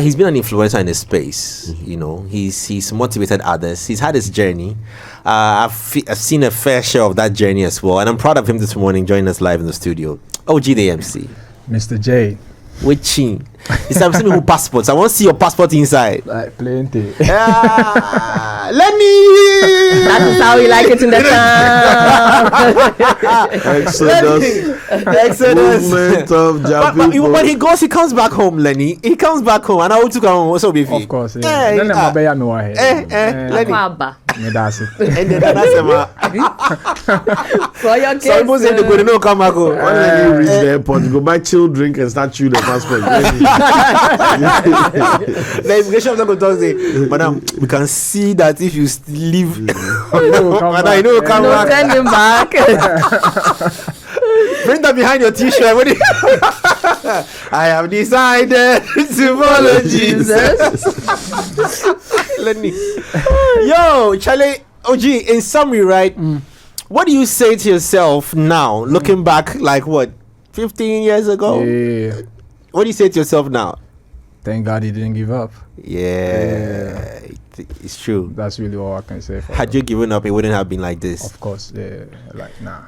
He's been an influencer in his space. You know, he's motivated others. He's had his journey. I've seen a fair share of that journey as well, and I'm proud of him this morning joining us live in the studio. Ogee the MC, Mr. J. Witching. It's I'm sending you passports. I want to see your passport inside. Like plenty. Lenny. That is how we like it in the town. Exodus. Movement of but when he goes, he comes back home, Lenny. He comes back home, and I want to come home also with you. Of course, yeah. Lenny. Me that's it. And then that's For your kids. some people say they go no come back home. when you reach the airport, you go buy chill drink and start chewing the passport. The immigration officer go talk say, madam, we can see that if you leave, madam, you know you come No, back. send him back. Bring that behind your t-shirt. What do you- I have decided to follow Jesus. Let me. Yo, Charlie, Ogee, in summary, right? What do you say to yourself now, looking back, like what, 15 years ago? Yeah. What do you say to yourself now? Thank God he didn't give up. Yeah. It's true. That's really all I can say. For Had you given up, it wouldn't have been like this. Of course, yeah. Like nah.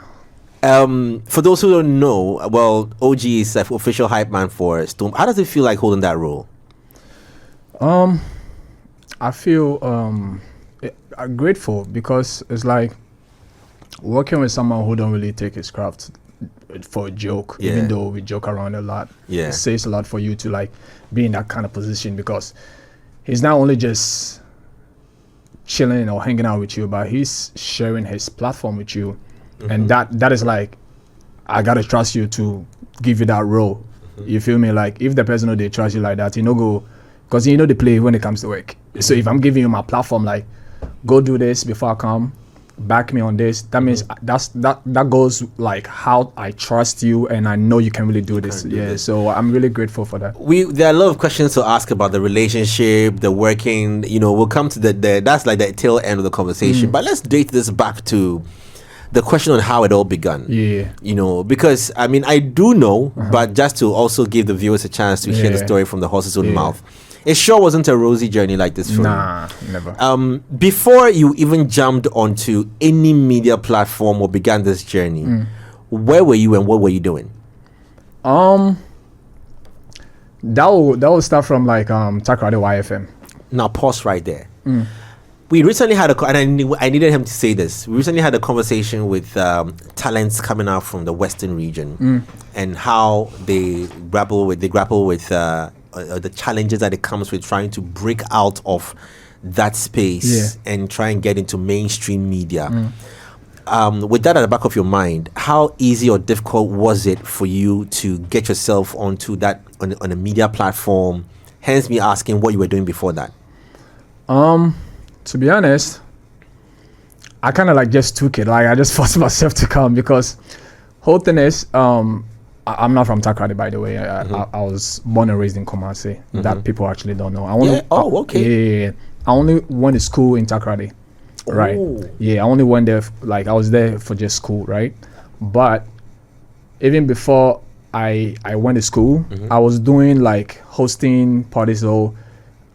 For those who don't know, well, Ogee is the official hype man for Stone. How does it feel like holding that role? I feel grateful because it's like working with someone who don't really take his craft for a joke, Yeah. even though we joke around a lot. Yeah. It says a lot for you to like be in that kind of position because he's not only just chilling or hanging out with you, but he's sharing his platform with you. And that is like, I gotta trust you to give you that role. You feel me? Like if the person know they trust you like that, you know, go, because you know they play when it comes to work. So if I'm giving you my platform, like go do this before I come, back me on this, that means that goes like how I trust you and I know you can really do this. Yeah. So I'm really grateful for that. There are a lot of questions to ask about the relationship, the working. You know, we'll come to the that's like the tail end of the conversation. But let's date this back to the question on how it all began. Yeah. You know, because I mean, I do know, but just to also give the viewers a chance to hear the Yeah. story from the horse's own mouth. It sure wasn't a rosy journey like this for Nah, never. you. Before you even jumped onto any media platform or began this journey, where were you and what were you doing? That will start from like Takrade YFM. Now pause right there. We recently had and I needed him to say this. We recently had a conversation with talents coming out from the Western region and how they grapple with the challenges that it comes with trying to break out of that space and try and get into mainstream media. With that at the back of your mind, how easy or difficult was it for you to get yourself onto that on a media platform? Hence me asking what you were doing before that. To be honest, I kind of like just took it. Like I just forced myself to come because whole thing is, I'm not from Takrade, by the way. I was born and raised in Kumasi. That people actually don't know. Okay. Yeah. I only went to school in Takrade. Right. Yeah, I only went there. Like I was there for just school, right? But even before I went to school, I was doing like hosting parties. So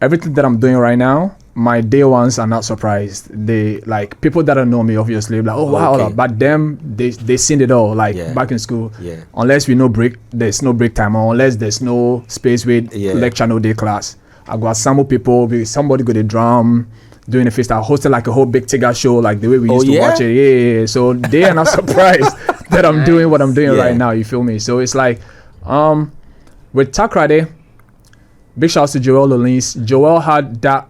everything that I'm doing right now, my day ones are not surprised. They like people that don't know me obviously like, oh wow, okay. But them they seen it all like back in school. Yeah. Unless we no break, there's no break time, or unless there's no space with lecture no day class. I got some people, somebody go the drum doing a fest. I hosted like a whole big Tigger show, like the way we used to watch it. Yeah. So they are not surprised that I'm doing what I'm doing right now. You feel me? So it's like, with Takrade, big shouts to Joel Olins. Joel had that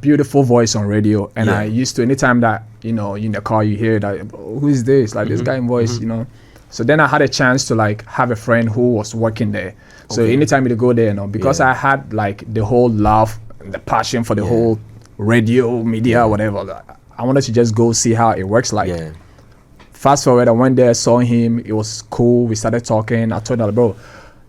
beautiful voice on radio, and I used to, anytime that in the car you hear that, who is this, like this guy in voice, so then I had a chance to like have a friend who was working there, so anytime you go there, because I had like the whole love and the passion for the whole radio media whatever, I wanted to just go see how it works. Like fast forward, I went there, saw him, it was cool, we started talking. I told him, bro,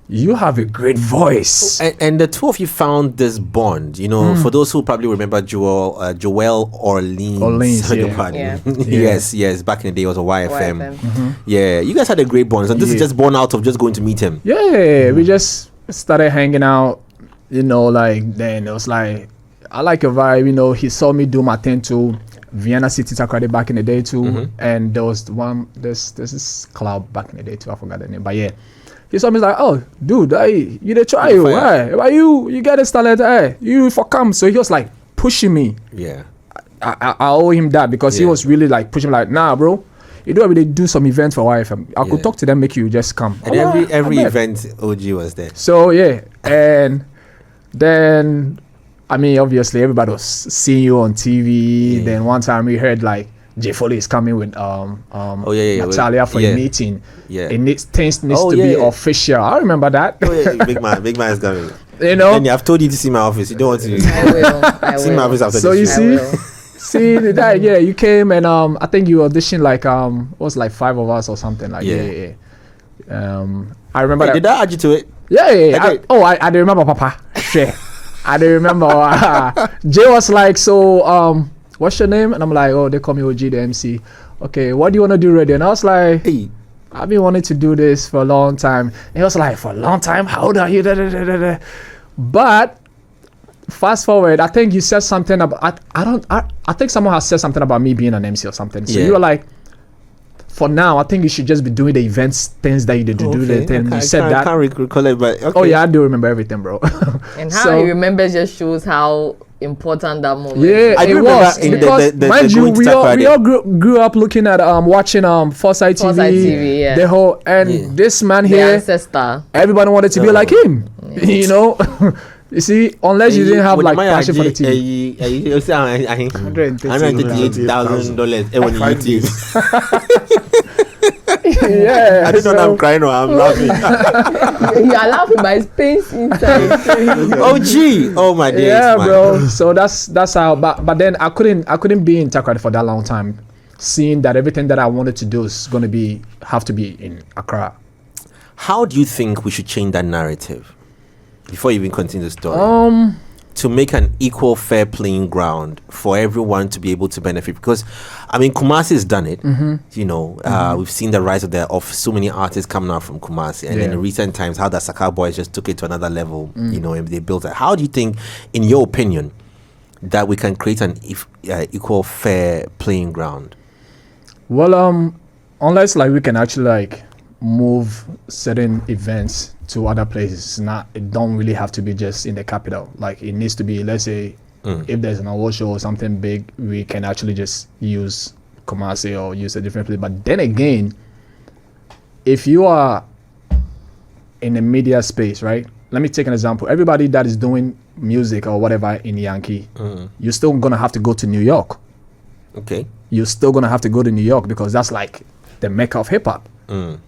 you have a great voice. And the two of you found this bond, for those who probably remember Joel Orleans. Yes, back in the day it was a YFM. Yeah, you guys had a great bond. So this is just born out of just going to meet him. Yeah, we just started hanging out. you know, like then it was like I like your vibe. You know, he saw me do my thing too. Vienna City Takrady back in the day too, and there was there's this club back in the day too. I forgot the name, but yeah. He saw me like, oh, dude, hey, you did try you, hey, why you get this talent, hey, you for come. So he was like pushing me. Yeah. I owe him that because he was really like pushing me like, nah, bro, you do every day do some events for YFM. I could talk to them, make you just come. And every event, Ogee was there. So yeah, and then I mean, obviously everybody was seeing you on TV. Then one time we heard like J Foley is coming with Natalia for a meeting. Yeah. And things needs to be official. I remember that. Big man is coming. You know? And I've told you to see my office. You don't want to I will. see my office after so this. You see that, you came and I think you auditioned like it was like 5 of us or something like I remember that. Did I add you to it? Yeah. I do remember, Papa. Shit. I do remember. Jay was like, so what's your name? And I'm like, oh, they call me Ogee, the MC. Okay, what do you want to do, radio? And I was like, hey, I've been wanting to do this for a long time. And he was like, for a long time? How old are you? But fast forward, I think you said something about, I think someone has said something about me being an MC or something. So you were like, for now, I think you should just be doing the events, things that you did to do the thing. You said that. I can't recall it, but okay. Oh yeah, I do remember everything, bro. And how he remembers just shows how important that moment. Yeah, I do was remember because mind you, we all grew up looking at watching Foresight TV, the whole this man here, ancestor. Everybody wanted to be like him, you know. You see, unless you didn't have like passion for the TV. Yeah, I didn't know I'm crying or I'm laughing. You are laughing, but it's pains inside. Ogee, oh my days, yeah, bro. So that's how. But then I couldn't be in Takrady for that long time, seeing that everything that I wanted to do is gonna have to be in Accra. How do you think we should change that narrative before you even continue the story? To make an equal, fair playing ground for everyone to be able to benefit, because I mean Kumasi has done it. You know, we've seen the rise of so many artists coming out from Kumasi, and in recent times how the Saka boys just took it to another level. You know, and they built it. How do you think, in your opinion, that we can create an equal, fair playing ground? Well, unless like we can actually like move certain events to other places. It don't really have to be just in the capital. Like it needs to be, let's say, if there's an award show or something big, we can actually just use Kumasi or use a different place. But then again, if you are in the media space, right? Let me take an example. Everybody that is doing music or whatever in Yankee, you're still gonna have to go to New York. Okay. You're still gonna have to go to New York because that's like the mecca of hip hop.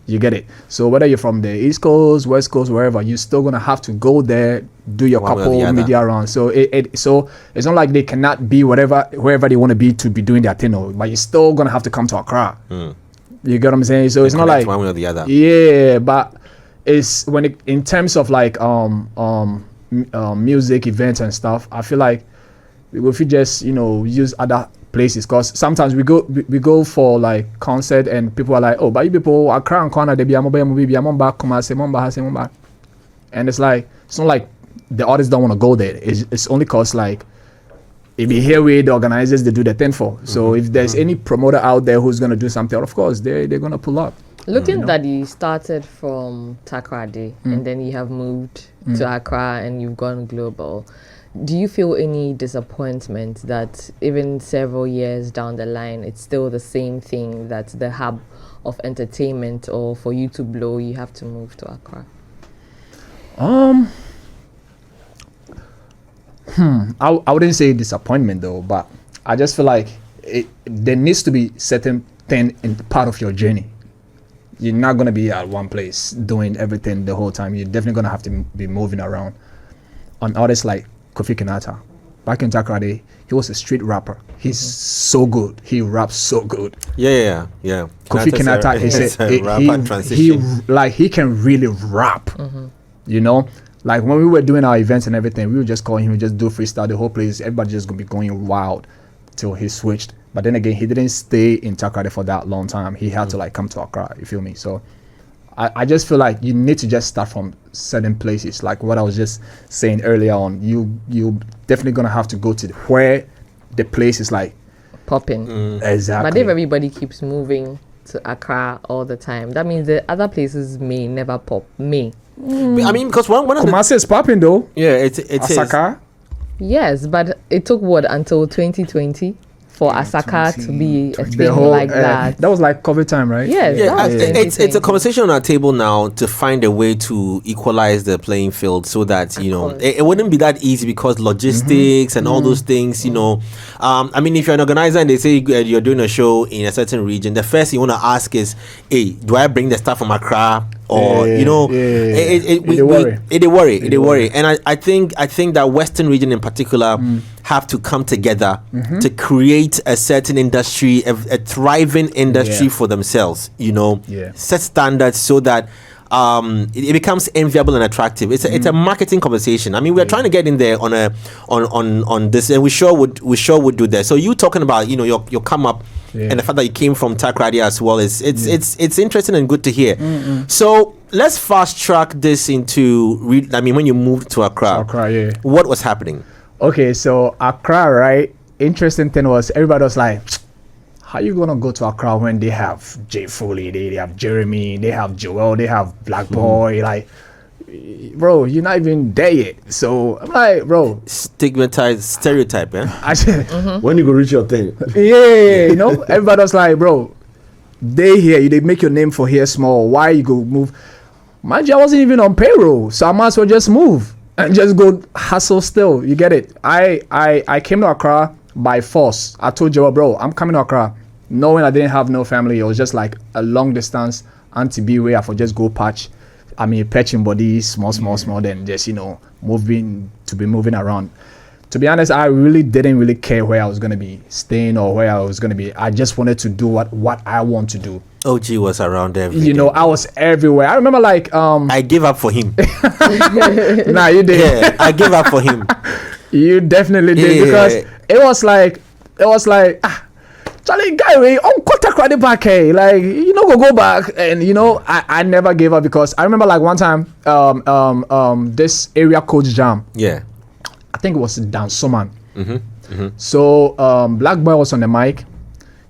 You get it. So whether you're from the East Coast, West Coast, wherever, you're still gonna have to go there, do your couple media rounds. So so it's not like they cannot be wherever they want to be doing their thing, but you're still gonna have to come to Accra. You get what I'm saying? So it's not like one way or the other. Yeah, but it's in terms of like music events and stuff, I feel like if you just use other places, because sometimes we go for like concert and people are like, oh, but you people are crying corner they be and it's like, it's not like the artists don't want to go there. It's only cause like if you hear where the organizers they do the thing for. So if there's any promoter out there who's gonna do something, of course they're gonna pull up. Looking that you started from Takrady and then you have moved to Accra and you've gone global, do you feel any disappointment that even several years down the line, it's still the same thing, that the hub of entertainment, or for you to blow, you have to move to Accra? I wouldn't say disappointment though, but I just feel like there needs to be certain thing in part of your journey. You're not going to be at one place doing everything the whole time. You're definitely going to have to be moving around. On artists like Kofi Kinata, back in Takrady, he was a street rapper. He's so good. He raps so good. Yeah. Kofi Kinata is a rapper transition. He can really rap. You know, like when we were doing our events and everything, we would just call him, just do freestyle the whole place. Everybody just gonna be going wild till he switched. But then again, he didn't stay in Takrady for that long time. He had to like come to Accra. You feel me? So I just feel like you need to just start from certain places. Like what I was just saying earlier on, you definitely gonna have to go to where the place is like popping. Exactly. But if everybody keeps moving to Accra all the time, that means the other places may never pop. I mean, because one of Kumasi is popping though. Yeah, it's Asaka. Yes, but it took until 2020 for Asaka to be a thing whole, like that. That was like COVID time, right? Yes, it's a conversation on our table now to find a way to equalize the playing field so that it wouldn't be that easy because logistics and all those things. I mean, if you're an organizer and they say you're doing a show in a certain region, the first thing you want to ask is, "Hey, do I bring the stuff from Accra?" Or it worry, and I think that Western region in particular have to come together to create a certain industry, a thriving industry for themselves. Set standards so that it becomes enviable and attractive. It's a marketing conversation. I mean, we're trying to get in there on this, and we sure would do that. So you talking about your come up. And the fact that you came from Takrady as well it's interesting and good to hear. So let's fast track this into when you moved to Accra, what was happening? Okay, so Accra, right? Interesting thing was everybody was like, how you gonna go to Accra when they have Jay Foley, they have Jeremy, they have Joel, they have Black Boy, like, bro, you're not even there yet. So I'm like, bro, stigmatized stereotype, when you go reach your thing. Everybody was like, bro, they here, they make your name for here small, why you go move? Mind you, I wasn't even on payroll, so I might as well just move and just go hustle still. You get it? I came to Accra by force. I told Joel, bro, I'm coming to Accra knowing I didn't have no family. It was just like a long distance anti-B way. I could just go patching body small, then just, moving around. To be honest, I really didn't care where I was going to be staying or where I was going to be. I just wanted to do what I want to do. Ogee was around everywhere. I was everywhere. I remember I gave up for him. Nah, you did. Yeah, I gave up for him. You definitely did because it was like Charlie guy we Uncle Takrady back hey, like go back, and I never gave up because I remember like one time this area coach jam. Yeah. I think it was Dan Soman. So Black Boy was on the mic.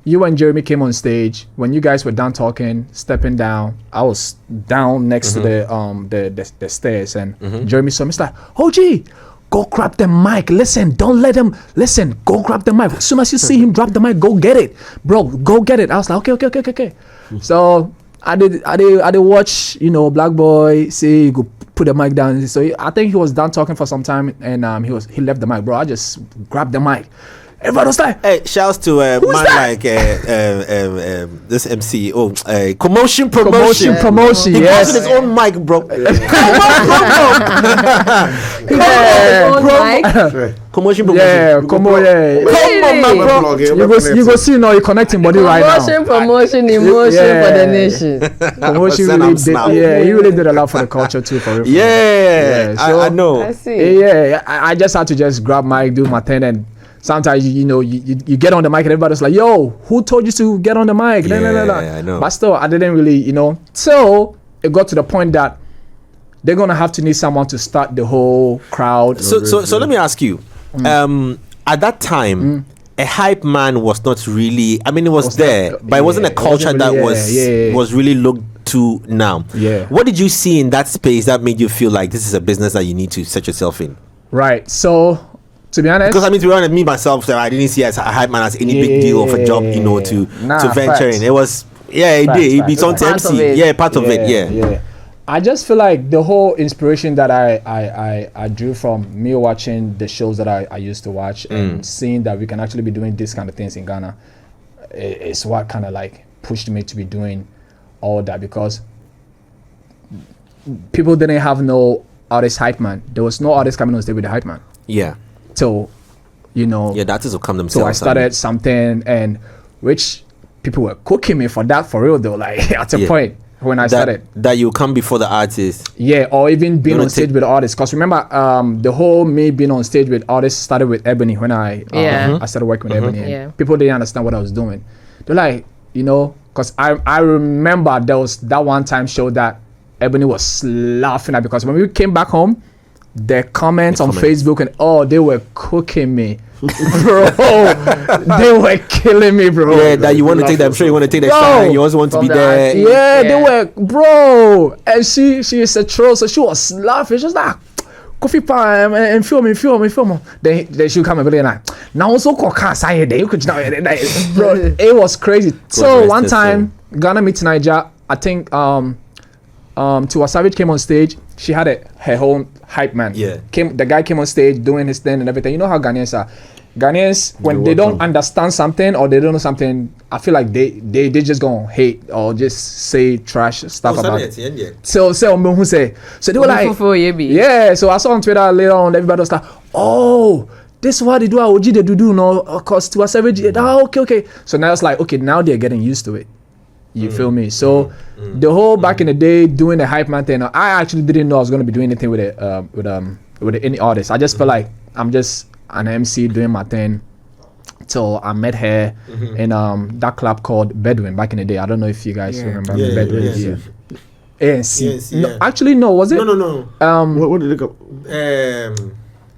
You and Jeremy came on stage. When you guys were done talking, stepping down, I was down next to the stairs, and Jeremy saw me. He's like, Ogee, go grab the mic. Listen, don't let him listen. Go grab the mic. As soon as you see him drop the mic, go get it, bro. Go get it. I was like, okay. So I did watch, Black Boy say go put the mic down. So I think he was done talking for some time, and he left the mic, bro. I just grabbed the mic. Everybody was like, hey, shouts to man like this MC. Commotion. He yes. He his own mic, bro. Commotion promotion. Yeah, come on, bro. You go see now. You connecting body right now. Promotion, emotion for the nation. Promotion really did. Yeah, he really did a lot for the culture too. For real. Yeah, so, I know. I see. Yeah, I just had to just grab mic, do my thing, and sometimes you get on the mic and everybody's like, yo, who told you to get on the mic? Yeah, I know. But still, I didn't really, So it got to the point that they're gonna have to need someone to start the whole crowd. So let me ask you. At that time, a hype man was not really. I mean, it was there, but it wasn't a culture that was really looked to now. Yeah. What did you see in that space that made you feel like this is a business that you need to set yourself in? Right. So, to be honest, because I mean, to be honest, me myself, so I didn't see as a hype man as any big deal of a job, to venture in. It was, it did. It be on MC. Yeah, part of it. Yeah. I just feel like the whole inspiration that I drew from me watching the shows that I used to watch and seeing that we can actually be doing these kind of things in Ghana is what kind of like pushed me to be doing all that, because people didn't have no artist hype man. There was no artist coming on stage with the hype man. Yeah. So, the artists will come themselves. So I started something, and which people were cooking me for that for real though. Like at a point when I started that you come before the artist. Yeah, or even being on stage with artists. Because remember, the whole me being on stage with artists started with Ebony when I started working with Ebony. And people didn't understand what I was doing. They're like, because because I remember there was that one time show that Ebony was laughing at, because when we came back home, the comments on Facebook and they were cooking me. Bro, they were killing me, bro. Yeah, that you want to take that. I'm sure you want to take that shot. You also want to be there. Yeah, they were, bro. And she is a troll, so she was laughing. She was like, coffee pan and film. Then she would come and be like, now also say you could bro. It was crazy. So one time, Ghana meets Niger. I think Tiwa Savage came on stage. She had her own hype man. Yeah. The guy came on stage doing his thing and everything. You know how Ghanaians are. Ghanaians, when they don't understand something or they don't know something, I feel like they just gonna hate or just say trash stuff about it. So they were like, yeah. So I saw on Twitter later on, everybody was like, oh, this is what they do. Ogee they do no, cause Tiwa Savage. Okay. So now it's like, okay, now they're getting used to it. You feel me? So the whole back in the day doing the hype man thing, I actually didn't know I was gonna be doing anything with any artist. I just felt like I'm just an MC doing my thing till I met her in that club called Bedouin back in the day. I don't know if you guys remember Bedouin. ANC. No, actually no, was it? No. What did it go?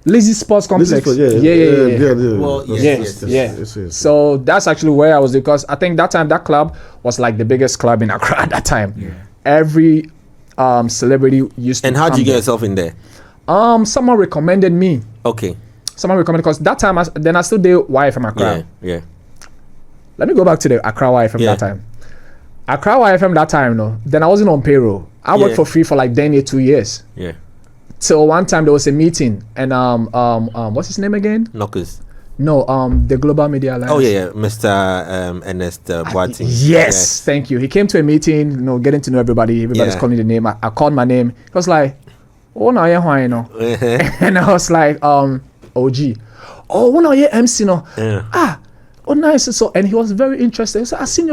Lazy Sports Complex. Yeah. Well, yes. So that's actually where I was, because I think that time that club was like the biggest club in Accra at that time. Yeah. Every celebrity used to. And how did you get yourself in there? Someone recommended me. Okay. Someone recommended, because that time I still did YFM Accra. Yeah. Let me go back to the Accra YFM that time. Accra YFM that time, no. Then I wasn't on payroll. I worked for free for like 2 years. Yeah. So one time there was a meeting and what's his name again? Knockers. No, the Global Media Alliance. Oh yeah, Mr. Ernest Boating. Yes, thank you. He came to a meeting, getting to know everybody. Everybody's calling the name. I called my name. He was like, "Oh no, yeah, why no?" And I was like, "Ogee, oh no, yeah, MC no." Oh nice. So and he was very interested. He said, I've seen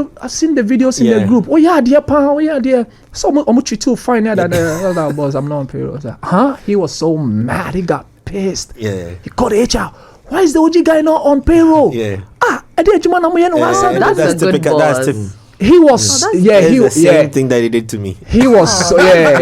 the videos in the group. Oh yeah, dear pa. Oh yeah, dear. So I'm too fine there. That boss, I'm not on payroll. I was like, huh? He was so mad. He got pissed. Yeah. He called the HR. Why is the Ogee guy not on payroll? Yeah. That's a good boss. He was the same thing that he did to me. He was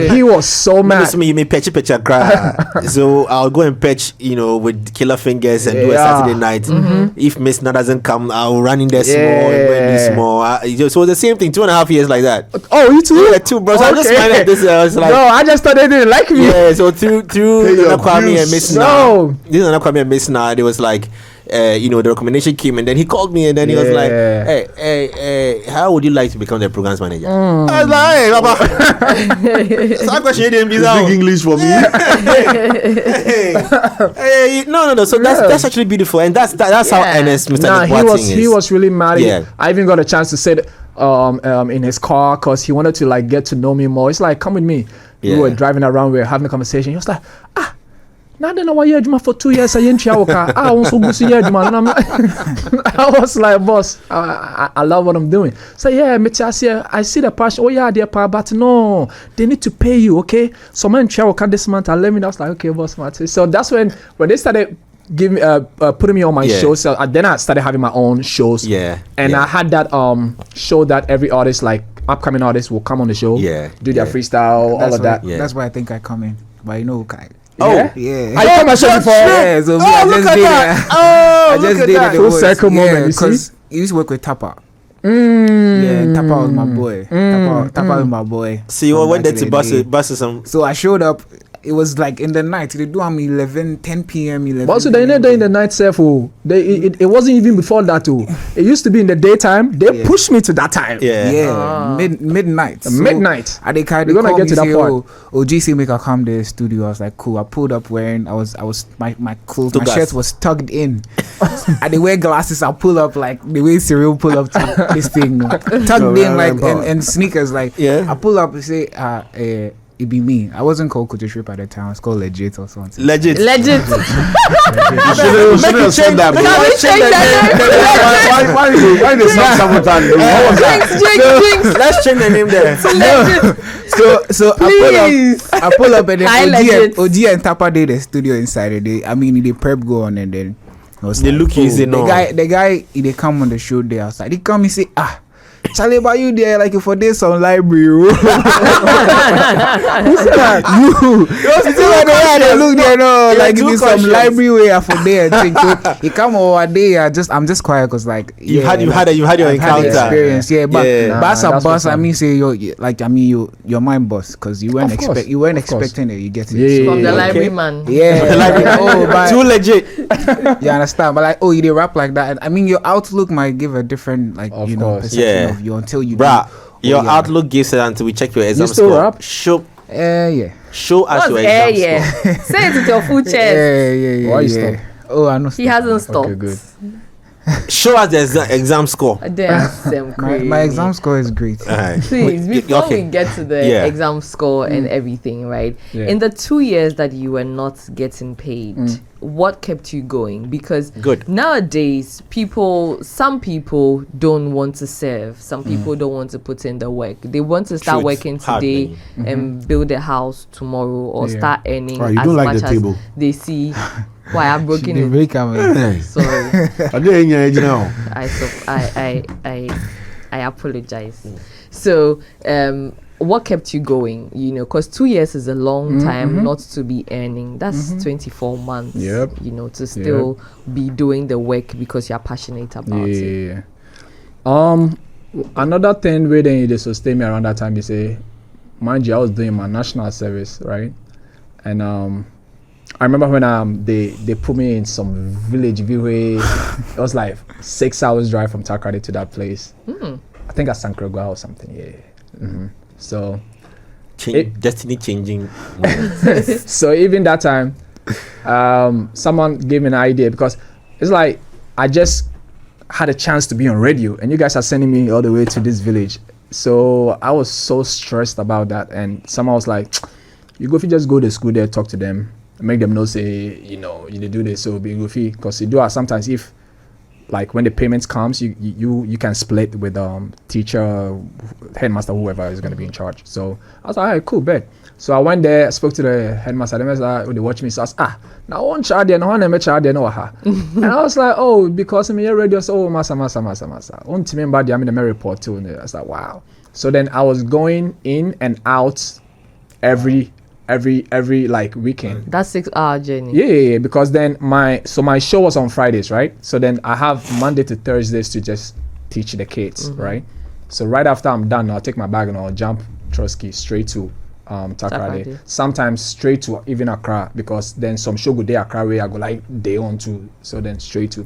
he was so mad. Me may patch cry. So I'll go and patch, with killer fingers and do a Saturday night. If Miss Na doesn't come, I'll run in there small and do small. So the same thing, 2.5 years like that. Oh, you too? Yeah, too, bro. So I just find like this. I was like, no, I just thought they didn't like me. Yeah. So through Kwame and Miss Na, this is Kwame and Miss Na. There was like. The recommendation came and then he called me and then he was like, hey, how would you like to become the programs manager? I was like, hey, Papa. So that question didn't be speak English for me. No. So that's actually beautiful, and that's how Ernest Mr. Boating is. He was really mad. Yeah. I even got a chance to say that in his car because he wanted to like get to know me more. It's like, come with me. Yeah. We were driving around, we were having a conversation. He was like, now then I was for 2 years. I was like, boss, I love what I'm doing. So yeah, I see the passion. Oh yeah, dear pa, but no, they need to pay you, okay? So man, this month. I was like, okay, boss, so that's when they started giving putting me on my shows. So then I started having my own shows. Yeah, and I had that show that every artist, like upcoming artists, will come on the show. Yeah, do their freestyle, all of that. Yeah. That's why I think I come in, but Yeah. I come and show before. Yeah, so I just did that. I just did it. Full circle moment. Because you used to work with Tapa. Yeah, Tapa was my boy. Tapa was my boy. So you went there to bust some. So I showed up. It was like in the night. They do 10 p.m. 11. Also, they never in the night, self. It wasn't even before that. It used to be in the daytime. They pushed me to that time. Midnight. So midnight. They gonna get to that point. Ogee say make I come to the studio. I was like, cool. I pulled up wearing. My clothes. My shirt was tugged in. And they wear glasses. I pull up like the way Cyril pull up to this thing. Tugged in like and sneakers like. I pull up and say it be me. I wasn't called Kutu Trip at the time. I was called Legit or something. Legit. You shouldn't have said that, bro. Why did Jinx. Let's change the name there. So I pull up and then Ogee and Tapa did the studio inside. The prep go on and then the look easy. The guy, they come on the show there outside. He come and say, Charlie, but you there like for this on library. Who said that? You. They look there, no, like give me some library where for there. Think you come over there. I'm just quiet because like you've had your encounter experience. Yeah, but as a boss, I mean, say you're my boss because you weren't expecting it. You get it from the library man. Yeah, but too legit. You understand? But like, you rap like that. I mean, your outlook might give a different perception of you until you. Bruh, your outlook gives it until we check your exam you still score. Rap? Show us your exam score. Say it with your full chest. Yeah. Why you stop? Oh, I know. He hasn't stopped. Okay, good. Show us the exam score. My exam score is great. Please, before we get to the exam score and everything, right? Yeah. In the 2 years that you were not getting paid, what kept you going? Because nowadays, some people don't want to serve. Some people don't want to put in the work. They want to start working today and build a house tomorrow or start earning as much as they see. Why I'm broken it? Sorry. I apologize. So, what kept you going? Because 2 years is a long time not to be earning. That's 24 months. Yep. To still be doing the work because you're passionate about it. Another thing where they sustain me around that time, you say, mind you, I was doing my national service, right? And I remember when they put me in some village view. It was like 6 hours drive from Takoradi to that place. I think at Sankrogwa or something. Yeah. So destiny changing. So even that time, someone gave me an idea because it's like I just had a chance to be on radio, and you guys are sending me all the way to this village. So I was so stressed about that, and someone was like, "You go if you just go to school there, talk to them." Make them know, say, you do this, so be goofy. Because you do sometimes, if like when the payments comes, you can split with teacher, headmaster, whoever is going to be in charge. So I was like, all right, cool, bet. So I went there, spoke to the headmaster. They watched me. So I was now one child there, no one ever child there, no ha. And I was like, oh, because I'm here radio, so massa. On to me, but I'm in the report too. And I was like, wow. So then I was going in and out every like weekend. That's 6 hour journey. Yeah, because then my show was on Fridays, right? So then I have Monday to Thursdays to just teach the kids, right? So right after I'm done, I'll take my bag and I'll jump Trotsky straight to Takoradi. Sometimes straight to even Accra, because then some show go there Accra where I go like day on to, so then straight to.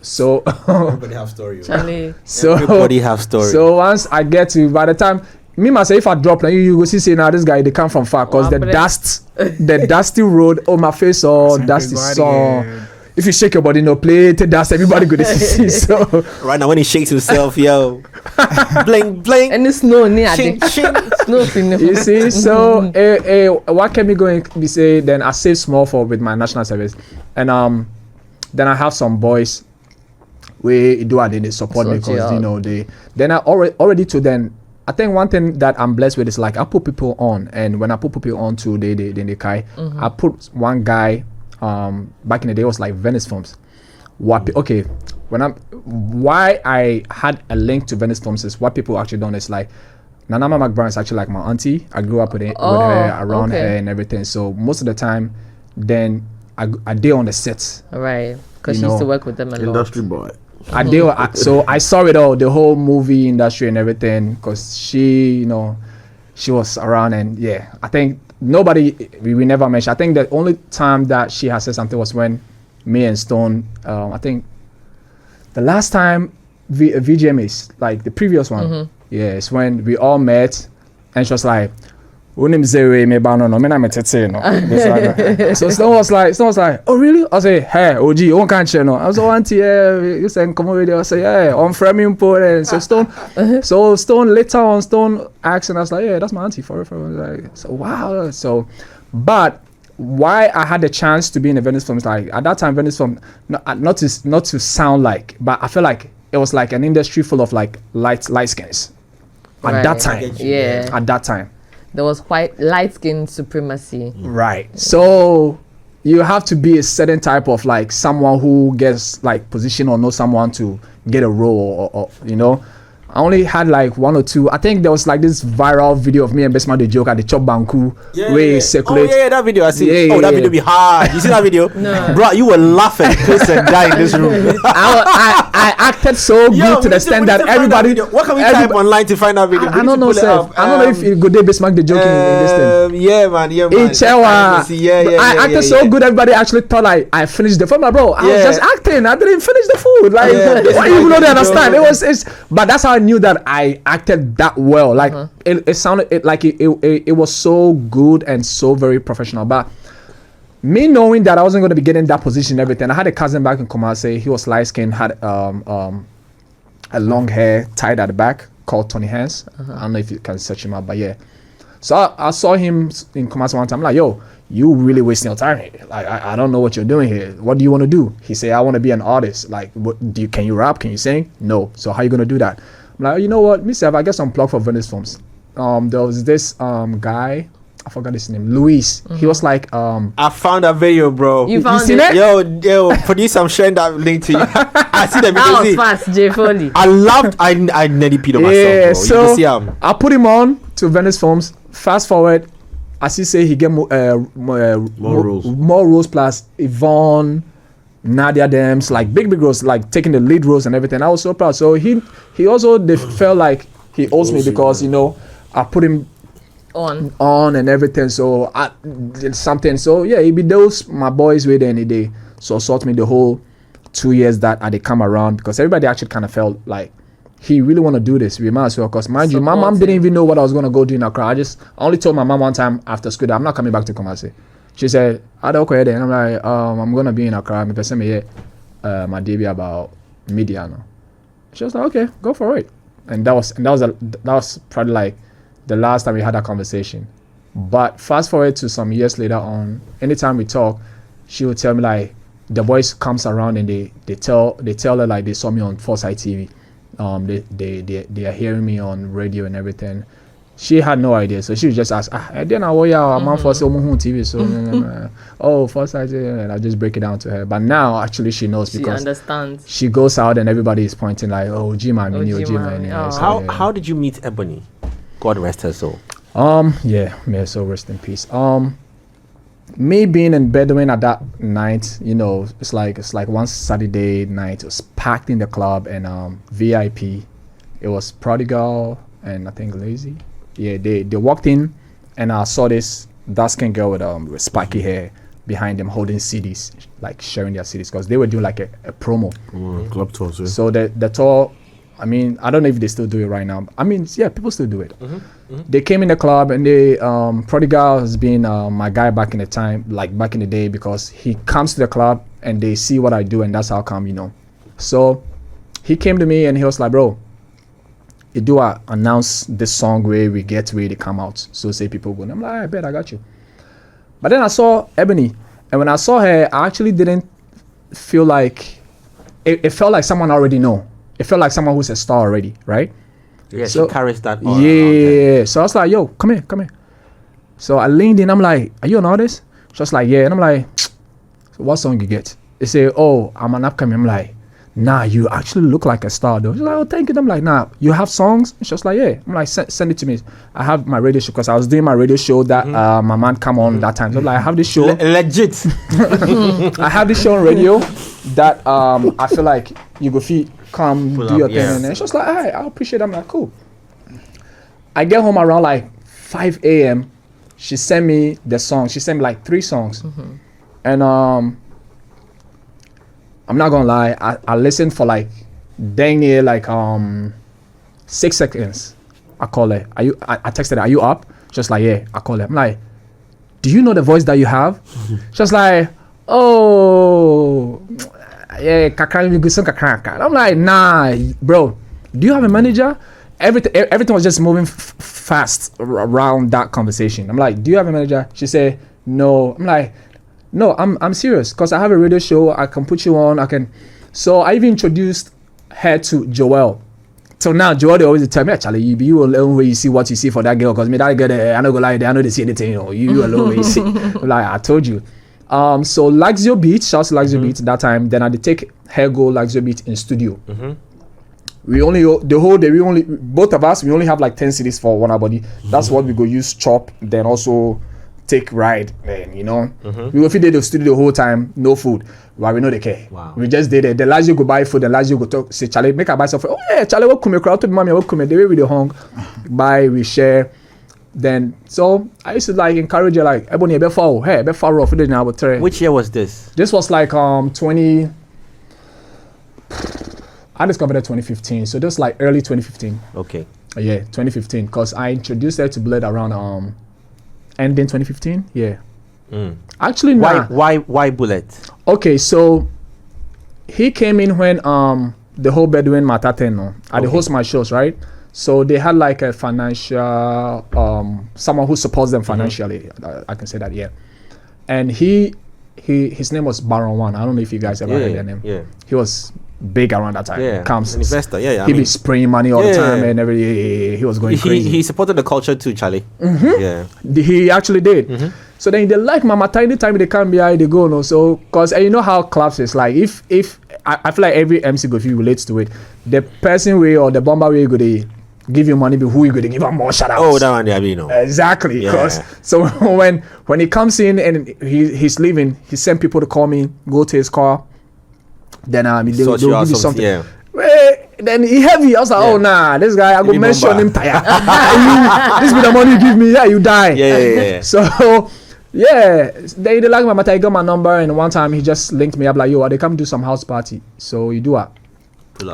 So everybody have story. Charlie. Everybody have story. So once I get to, by the time me myself, if I drop now, you go see say now this guy they come from far because the dusty road on my face or dusty song. If you shake your body, no play to dust, everybody go to see. So right now when he shakes himself, yo, bling bling, and it's snow near you see, so what can me going? We say then I save small for with my national service, and then I have some boys we do they support me because they then I already to then. I think one thing that I'm blessed with is like I put people on, and when I put people on too, they kai. I put one guy back in the day was like Venice Films. Why I had a link to Venice Films is what people actually don't. It's like Nanama McBrown is actually like my auntie. I grew up with her, around her and everything. So most of the time, then I did on the sets. Right, because she used to work with them a lot. Industry boy. So I saw it all, the whole movie industry and everything, because she was around, and I think we never mentioned. I think the only time that she has said something was when me and Stone, I think the last time VGMAs, like the previous one, it's when we all met, and she was like, so Stone was like, oh really? I say, hey, Ogee, one can't channel. I was like, auntie, you saying come over there? I say, yeah, I'm from important. So Stone later on, Stone asked, and I was like, yeah, that's my auntie for like, so wow. So, but why I had the chance to be in the Venice Films, like at that time, Venice Film, not to sound like, but I feel like it was like an industry full of like light skins. At that time. There was quite light skin supremacy. Right. So you have to be a certain type of like someone who gets like position or know someone to get a role or I only had like 1 or 2. I think there was like this viral video of me and Besma the joke at the Chop Banku where circulate. Oh yeah, that video I see. That video be hard. You see that video? No. Bro, you were laughing close and die in this room. I acted so good to the extent that everybody. What can we type online to find that video? I don't know, sir. I don't know if it good day Besma the joking in this thing. Yeah, man. I acted so good. Everybody actually thought I finished the food. Bro, I was just acting. I didn't finish the food. Like, why you don't understand? But that's how I knew that I acted that well. Like it sounded it was so good and so very professional. But me knowing that I wasn't going to be getting that position and everything, I had a cousin back in Kumasi. He was light skinned, had a long hair tied at the back called Tony Hands. I don't know if you can search him out, but yeah. So I saw him in Kumasi one time. I'm like, yo, you really wasting your time here. Like, I don't know what you're doing here. What do you want to do? He said, I want to be an artist. Like, can you rap? Can you sing? No. So how you going to do that? I'm like, you know what? Myself, I guess I'm plugged for Venice Films. There was this guy, I forgot his name, Luis. He was like, I found that video, bro. You found seen it? Yo, producer, I'm sharing that link to you. I see the video. That was fast, J Foley. I nearly peed on myself, yeah, bro. so you can see I put him on to Venice Films. Fast forward, as he say, he get more roles plus Yvonne, Nadia Dems, like big roles, like taking the lead roles and everything. I was so proud. So he also felt like he owes me because I put him on and everything. So I did something. So yeah, it be those my boys with any day. So sort me the whole 2 years that I did come around because everybody actually kind of felt like he really want to do this. We might as well, because mind you, my mom didn't even know what I was going to go do in Accra. I only told my mom one time after school that I'm not coming back to Kumasi. She said, I don't care. And I'm like, I'm going to be in Accra. I'm going to my debut about media now. She was like, okay, go for it. And that was probably like the last time we had that conversation. But fast forward to some years later on, anytime we talk, she would tell me like, the boys comes around and they tell her like they saw me on Foresight TV. They are hearing me on radio and everything. She had no idea, so she would just ask, then I'm on Foresight TV, so oh, Foresight, and I just break it down to her. But now actually she knows because she understands. She goes out and everybody is pointing like, oh, G-Man. How did you meet Ebony? God rest her soul. May her soul rest in peace. Me being in Bedouin at that night, it's like one Saturday night. It was packed in the club and VIP. It was Prodigal and I think Lazy. Yeah, they walked in and I saw this dark-skinned girl with spiky hair behind them holding CDs, like sharing their CDs because they were doing like a promo. Club tours. Yeah. So the tour, I mean, I don't know if they still do it right now. I mean, yeah, people still do it. They came in the club and they Prodigal has been my guy back in the day because he comes to the club and they see what I do and that's how come, So he came to me and he was like, bro, you do announce this song where we get where they come out. So say people go. And I'm like, I bet I got you. But then I saw Ebony and when I saw her, I actually didn't feel like it felt like someone I already know. It felt like someone who's a star already, right? Yeah, so, she carries that. Yeah. So I was like, yo, come here. So I leaned in. I'm like, are you an artist? She was like, yeah. And I'm like, so what song you get? They say, oh, I'm an upcoming. I'm like, nah, you actually look like a star though. She's like, oh, thank you. I'm like, nah, you have songs? She was like, yeah. I'm like, send it to me. I have my radio show because I was doing my radio show that my man come on that time. So I'm like, I have this show. Legit. I have this show on radio that I feel like you go feed. Come do your thing and she was like, all right, I appreciate it. I'm like, cool. I get home around like 5 a.m. She sent me the song. She sent me like 3 songs. And I'm not gonna lie, I listened for like dang near like 6 seconds. I call her. I texted her, are you up? She was like, yeah. I call her. I'm like, do you know the voice that you have? She was like, oh yeah, I'm like, nah, bro. Do you have a manager? Everything was just moving fast around that conversation. I'm like, do you have a manager? She said, no. I'm like, no, I'm serious because I have a radio show. I can put you on. I can. So I even introduced her to Joel. So now Joel, they always tell me, actually, you alone where you see what you see for that girl because me that girl, I don't go lie there. I know they see anything. You alone where you see. Like I told you. So Laxio Beat, shouts Laxio Beat that time. Then I did take her go Laxio Beat in studio. We only the whole day. Both of us. We only have like 10 cities for one body. That's what we go use chop. Then also take ride. And we go feed the studio the whole time. No food. Why we know they care. Wow. We just did it. The last you go buy food. The last you go talk. Say Charlie, make a buy something. Oh yeah, Charlie, what come crowd to mommy? What come? The way we the hung. Buy, we share. Then so I used to like encourage you like Ebony be far. Hey, be far off. Which year was this? This was like 20. I discovered it 2015, so this was like early 2015. Okay. Yeah, 2015, because I introduced her to Blade around ending 2015. Yeah. Actually, why Bullet? Okay, so he came in when the whole Bedouin Mataten I host my shows, right? So they had like a financial someone who supports them financially. I can say that, yeah. And his name was Baron One. I don't know if you guys ever heard that name. Yeah. He was big around that time. Yeah, Comes an investor. Yeah, he'd be spraying money all the time and he was going crazy. He supported the culture too, Charlie. Yeah, he actually did. So then they like Mama Tiny time they come behind they go no. So cause you know how clubs is like if I feel like every MC go if you relates to it, the person way or the bomber way go they give you money, but who you go to give him more shout outs. Oh, that one, yeah, you know. Exactly. Because so when he comes in and he's leaving, he send people to call me, go to his car. Then they'll give you something. Yeah. Then he heavy. I was like, oh nah, this guy, I go mention him tire. This be the money you give me, you die. Yeah. So they like my matter. I got my number, and one time he just linked me up like, yo, they come do some house party. So you do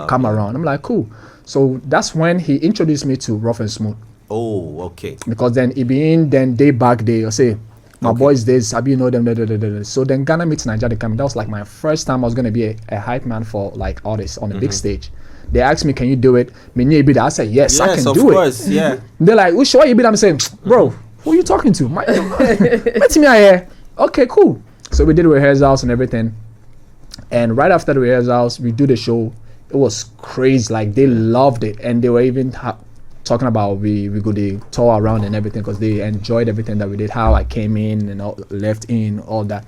come around. I'm like, cool. So that's when he introduced me to Rough and Smooth. Oh, okay. Because then he be in, then day back day, I say, my boys this, I be know them. So then Ghana meets Nigeria, they come. That was like my first time I was gonna be a hype man for like artists on a big stage. They asked me, can you do it? I said, yes, I can do it. Yes, of course, yeah. They're like, well, sure you be? I'm saying, bro, who are you talking to? Wait me here. Okay, cool. So we did rehearsals and everything. And right after the rehearsals, we do the show. It was crazy. Like they loved it, and they were even talking about we go to tour around and everything because they enjoyed everything that we did. How I came in and left in all that.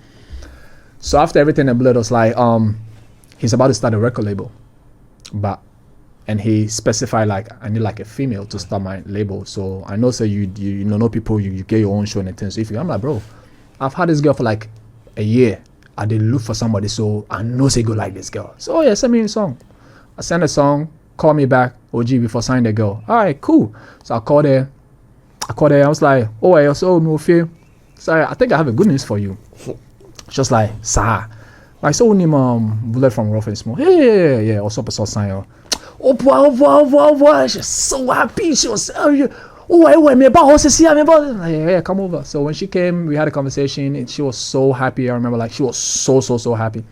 So after everything, the Blood was like, he's about to start a record label, and he specified like I need like a female to start my label. So I know you know people you get your own show and things. So if I'm like, bro, I've had this girl for like a year. I did look for somebody, so I know say go like this girl. So yeah, send me a song. I sent a song, call me back, Ogee, before signing the girl. All right, cool. So I called her. I was like, oh, I also no fear. Sorry, I think I have a good news for you. Just like, sir. I saw him Bullet from Rough and Smooth. Yeah. Also, I saw sign. Oh, boy. She's so happy. She was, me about yeah, come over. So when she came, we had a conversation, and she was so happy. I remember, like, she was so happy.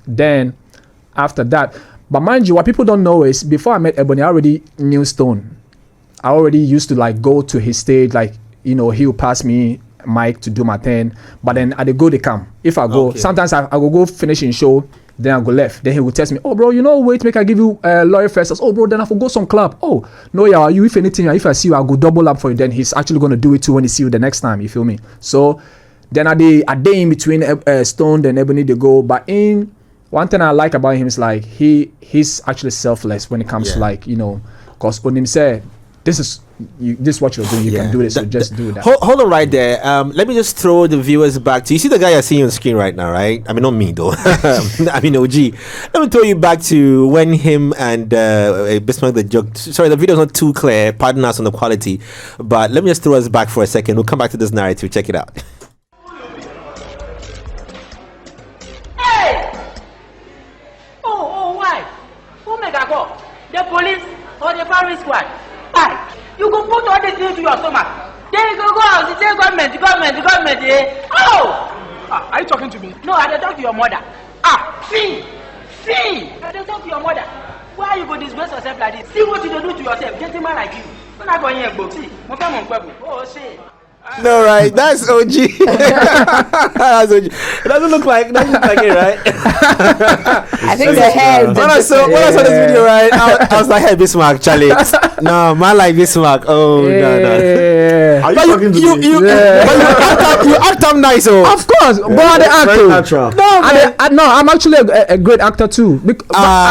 Then, after that, but mind you, what people don't know is before I met Ebony, I already knew Stone. I already used to like go to his stage, like, he would pass me mic to do my thing. But then at the go they come. If I go, sometimes I will go finishing show, then I go left. Then he will test me, oh bro, wait, make I give you a lawyer first. Oh bro, then I will go some club. Oh no, yeah, you if anything, if I see you, I'll go double up for you. Then he's actually gonna do it too when he see you the next time. You feel me? So then a day in between Stone and Ebony they go, but one thing I like about him is like he's actually selfless when it comes to like because when him said this is what you're doing, you can do this, so just do that. Hold on right there. Let me just throw the viewers back to you. See the guy you're seeing on screen right now, right? I mean, not me though. I mean Ogee. Let me throw you back to when him and Bismarck the joke. Sorry, the video's not too clear. Pardon us on the quality, but let me just throw us back for a second. We'll come back to this narrative. Check it out. The police or the fire squad. Why? You go put all this into your stomach. Then you go out and say government, eh? Oh! Are you talking to me? No, I don't talk to your mother. See! I don't talk to your mother. Why you go disgrace yourself like this? See what you do to yourself, gentleman like you. When I go here, see, oh, shit. No, right? That's Ogee. That's Ogee. It doesn't look like it, right? I think the hair. When I saw this video, right, I was like, "Hey, Bismarck, Charlie, no, man, like Bismarck. Oh, no. Are you talking to me? You act up nice, oh. Of course, but I the Very actor. natural. No, I'm actually a great actor too.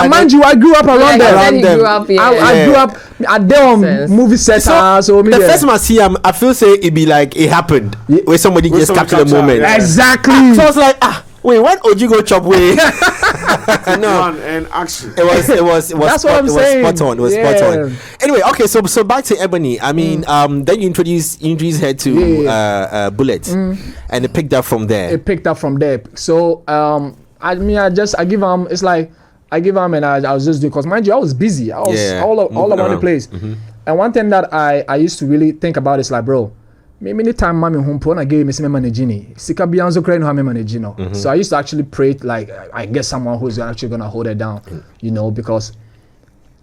Mind you, I grew up around there. I grew up, I grew up at them movie sets. So the first time I see him, I feel say it be like it happened where somebody just captured the moment. Yeah. Exactly. So I was like, wait, what Ogee go chop way? No, and action. It was That's what I'm saying. Spot on. It was spot on. Anyway, okay, so back to Ebony. I mean, then you introduced her to Bullet, and it picked up from there. So I give him. It's like I give him, and I was just doing, because mind you, I was busy. I was all around the place. And one thing that I used to really think about is like, bro, many time mommy home put I gave me some managing. Sika bianzo credit no managing. So I used to actually pray like I get someone who's actually gonna hold her down, because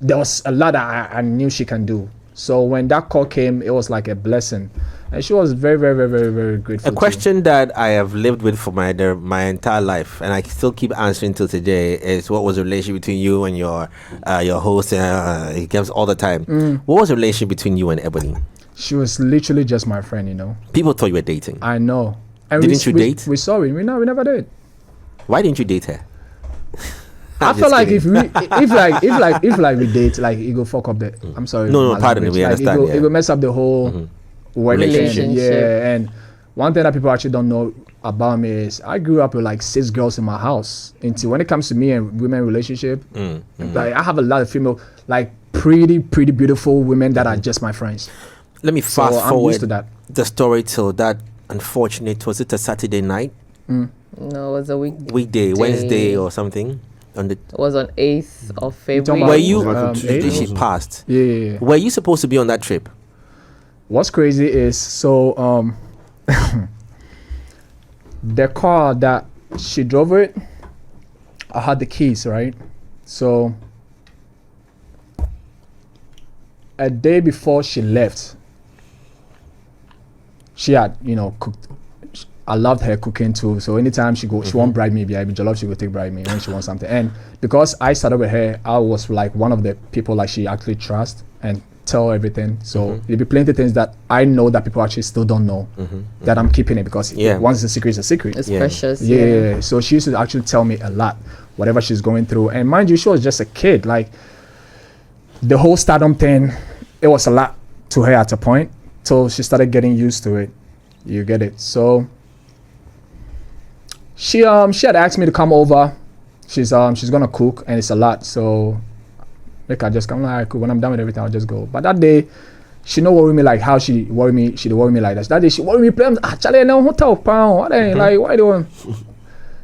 there was a lot that I knew she can do. So when that call came, it was like a blessing, and she was very, very, very, very, very grateful. A question that I have lived with for my entire life, and I still keep answering till today, is what was the relationship between you and your host? He comes all the time. What was the relationship between you and Ebony? She was literally just my friend, People thought you were dating. I know. And didn't you date? We saw it. We never did. Why didn't you date her? I feel like if we date, like it go fuck up the. I'm sorry. No, pardon me. We understand. It will mess up the whole relationship. Yeah, and one thing that people actually don't know about me is I grew up with like 6 girls in my house. Until when it comes to me and women relationship, like I have a lot of female, like pretty beautiful women that are just my friends. Let me fast I'm forward used to that. the story till that unfortunate. Was it a Saturday night? No, it was a weekday, Wednesday or something. It was on 8th of February. Were you? She passed. Yeah. Were you supposed to be on that trip? What's crazy is the car that she drove it, I had the keys, right? So a day before she left, she had cooked. I loved her cooking too. So anytime she won't bribe me, jollof, she will take bribe me when she wants something. And because I started with her, I was like one of the people like she actually trusts and tell everything. So there'll be plenty of things that I know that people actually still don't know that I'm keeping it, because once it's a secret, it's a secret. It's precious. Yeah. So she used to actually tell me a lot, whatever she's going through. And mind you, she was just a kid. Like the whole stardom thing, it was a lot to her at a point. So she started getting used to it. You get it? So she had asked me to come over. She's gonna cook, and it's a lot. So make her just come. Like, cool. When I'm done with everything, I'll just go. But that day, she don't worry me like how she worry me. She don't worry me like that. That day she worry me. Charlie, no hotel pound. What like why do?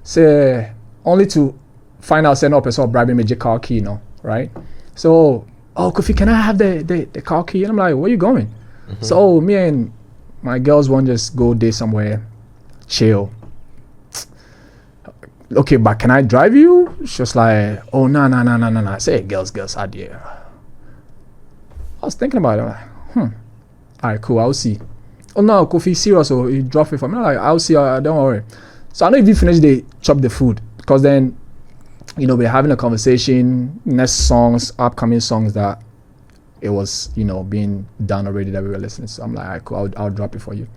Say only to find out. Say no person bribing me car key, right? So Kofi, can I have the car key? And I'm like, where you going? So me and my girls want to just go there somewhere, chill. Okay, but can I drive you? She's like, oh, no. I say, girls, out there. I was thinking about it. I'm like, all right, cool, I'll see. Oh, no, Kofi, serious, so you drop it for me. I'm like, I'll see, don't worry. So I know if you finish, they chop the food. Because then, we're having a conversation, next upcoming songs that it was, being done already that we were listening. So I'm like, all right, cool, I'll drop it for you.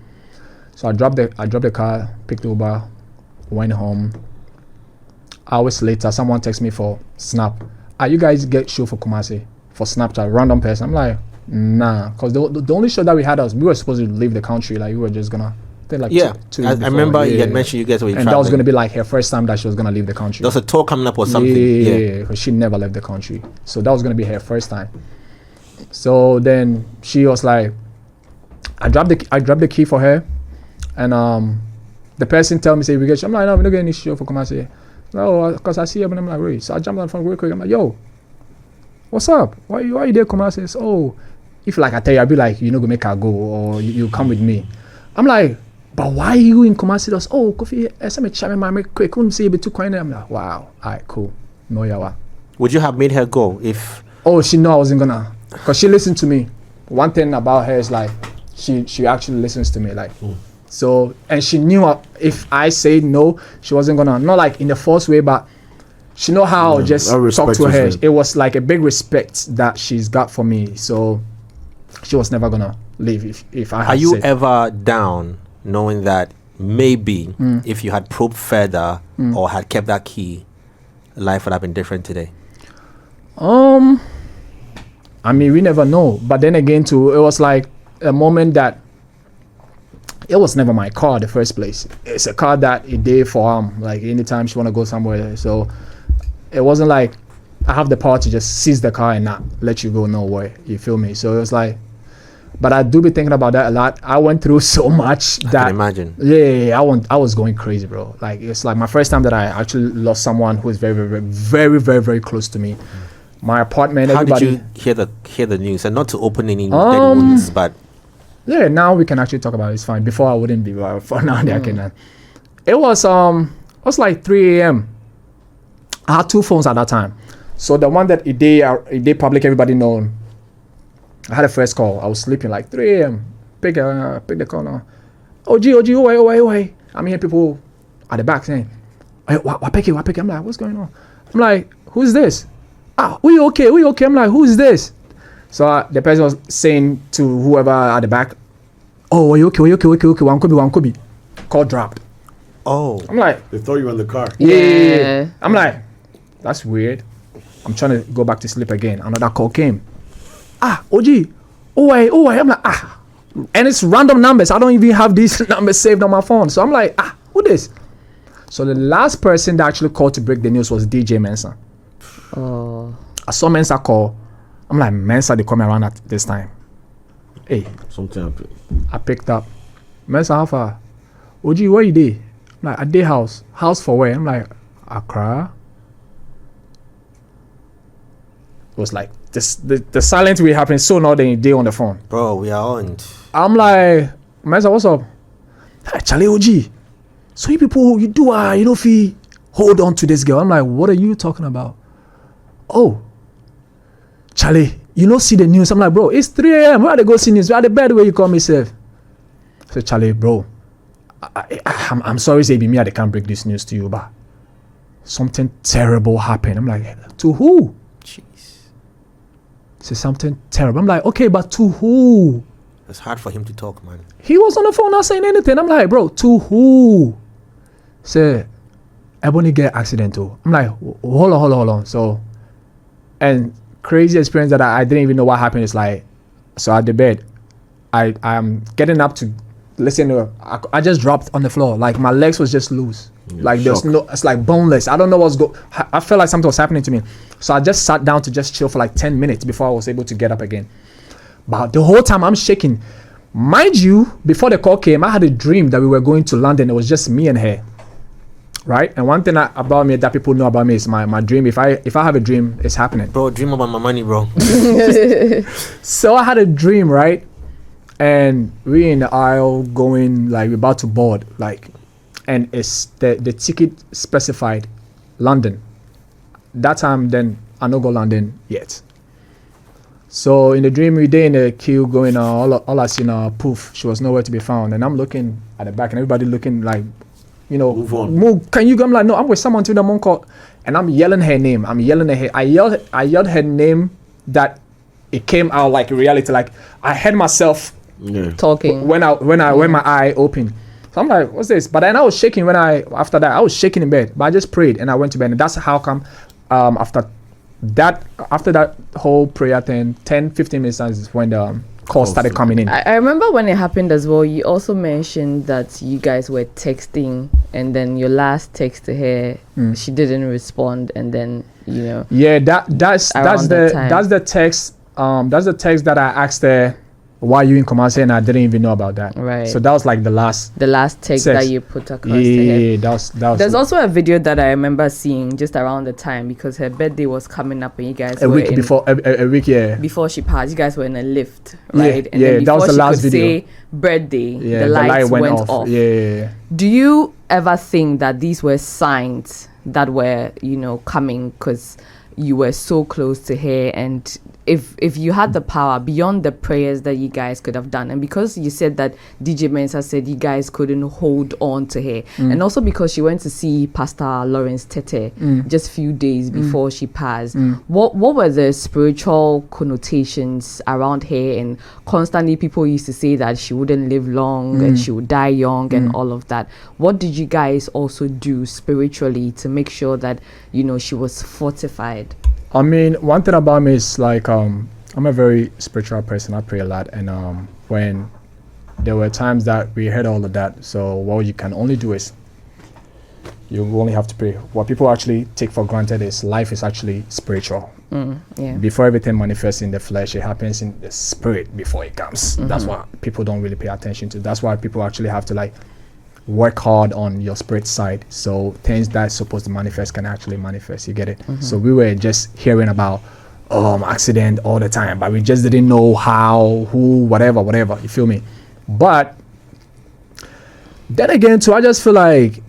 So I dropped the car, picked the Uber, went home. Hours later, someone texts me for Snap. You guys get show for Kumasi for Snapchat, random person. I'm like, nah, because the only show that we had we were supposed to leave the country. Like we were just gonna. Two I remember you had mentioned you guys were traveling. And that was gonna be like her first time that she was gonna leave the country. There was a tour coming up or something. Yeah, because she never left the country, so that was gonna be her first time. So then she was like, I dropped the key for her, and the person tell me say we get. I'm like, no, we don't get any show for Kumasi. No, because I see her, and I'm like, wait. So I jumped on the phone real quick. I'm like, yo, what's up? Why you there? Come out. Says, oh, if like I tell you, I'll be like, you're not gonna make her go, or you come with me. I'm like, but why you in Kumasi? Oh, Kofi, some chame my quick. Couldn't see it too quiet. I'm like, wow, alright, cool. No, yawa. Would you have made her go if? Oh, she know I wasn't gonna, because she listened to me. One thing about her is like, she actually listens to me, like. So, and she knew if I say no, she wasn't gonna, not like in the forced way, but she know how I'll just talk to her. It was like a big respect that she's got for me. So she was never gonna leave if I had Are you said. ever down knowing that maybe if you had probed further or had kept that key, life would have been different today? I mean, we never know. But then again, too, it was like a moment that it was never my car in the first place. It's a car that it did for like anytime she want to go somewhere. So it wasn't like I have the power to just seize the car and not let you go nowhere. You feel me? So it was like, but I do be thinking about that a lot. I went through so much that I can imagine. Yeah, I was going crazy, bro. Like it's like my first time that I actually lost someone who is very, very, very, very, very close to me. My apartment. How did you hear the news? And not to open any dead wounds, but yeah, now we can actually talk about it. It's fine. Before I wouldn't be, but for now I can. It was like 3 a.m. I had 2 phones at that time. So the one that it did public, everybody know. I had a first call. I was sleeping like 3 a.m. Pick the call now. Ogee, away. I'm hearing people at the back saying, hey, what pick it? I'm like, what's going on? I'm like, who's this? We okay? I'm like, who's this? So the person was saying to whoever at the back, oh, are you okay? One could be. Call dropped. Oh. I'm like, They thought you were in the car. Yeah. I'm like, that's weird. I'm trying to go back to sleep again. Another call came. Ogee. Oh, I'm like, and it's random numbers. I don't even have these numbers saved on my phone. So I'm like, who this? So the last person that actually called to break the news was DJ Mensa. Oh. I saw Mensa call. I'm like, Mensa, they come around at this time. Hey. Something happened. I picked up. Mensa, how far? Ogee, where you dey? I'm like, at day house. House for where? I'm like, Accra. It was like, the silence will happen so now than a day on the phone. Bro, we are on. I'm like, Mensa, what's up? Charlie Ogee. So you people, you do you know if you hold on to this girl. I'm like, what are you talking about? Oh, Charlie, you know see the news. I'm like, bro, it's 3 a.m. Where are they go see news? Where are the bed where you call me safe? I said, Charlie, bro, I'm sorry, say be me, I can't break this news to you, but something terrible happened. I'm like, to who? Jeez. Say something terrible. I'm like, okay, but to who? It's hard for him to talk, man. He was on the phone not saying anything. I'm like, bro, to who? Say, Ebony get accident too. I'm like, hold on. So, and crazy experience that I didn't even know what happened is like, so at the bed, I'm getting up to listen to her. I just dropped on the floor. Like my legs was just loose. Like there's no, it's like boneless. I don't know what's I felt like something was happening to me. So I just sat down to just chill for like 10 minutes before I was able to get up again. But the whole time I'm shaking. Mind you, before the call came, I had a dream that we were going to London. It was just me and her. Right? And one thing about me that people know about me is my dream. If I have a dream, it's happening. Bro, dream about my money, bro. So I had a dream, right? And we in the aisle going, like, we're about to board, like, and it's the ticket specified London. That time, then I don't go London yet. So in the dream, we did in the queue going, all I seen, poof, she was nowhere to be found. And I'm looking at the back and everybody looking like, you know, move, can you go? I'm like, no, I'm with someone to the monk call. And I'm yelling her name. I yelled her name that it came out like reality. Like I heard myself talking when my eye opened. So I'm like, what's this? But then I was shaking after that, I was shaking in bed. But I just prayed and I went to bed. And that's how come after that whole prayer thing, 10-15 minutes is when the calls started coming in. I remember when it happened as well, you also mentioned that you guys were texting and then your last text to her, she didn't respond, and then, you know. Yeah, that's the text that I asked her, why are you in Kumasi, and I didn't even know about that. Right. So that was like the last text that you put across to her. Yeah, that was There's also a video that I remember seeing just around the time because her birthday was coming up and you guys a week before she passed, you guys were in a lift, right? And then that was the last video. Say birthday, the light went off. Yeah. Do you ever think that these were signs that were, you know, coming? Because you were so close to her, and if you had the power beyond the prayers that you guys could have done, and because you said that DJ Mensa said you guys couldn't hold on to her, and also because she went to see Pastor Lawrence Tete just a few days before she passed, what were the spiritual connotations around her? And constantly people used to say that she wouldn't live long and she would die young and all of that. What did you guys also do spiritually to make sure that, you know, she was fortified? I mean, one thing about me is like I'm a very spiritual person. I pray a lot, and when there were times that we heard all of that, so what you can only do is you only have to pray. What people actually take for granted is life is actually spiritual. Before everything manifests in the flesh, it happens in the spirit before it comes. That's what people don't really pay attention to. That's why people actually have to like work hard on your spirit side, so things that's supposed to manifest can actually manifest. You get it? So we were just hearing about accident all the time, but we just didn't know how, who, whatever. You feel me? But then again, too, I just feel like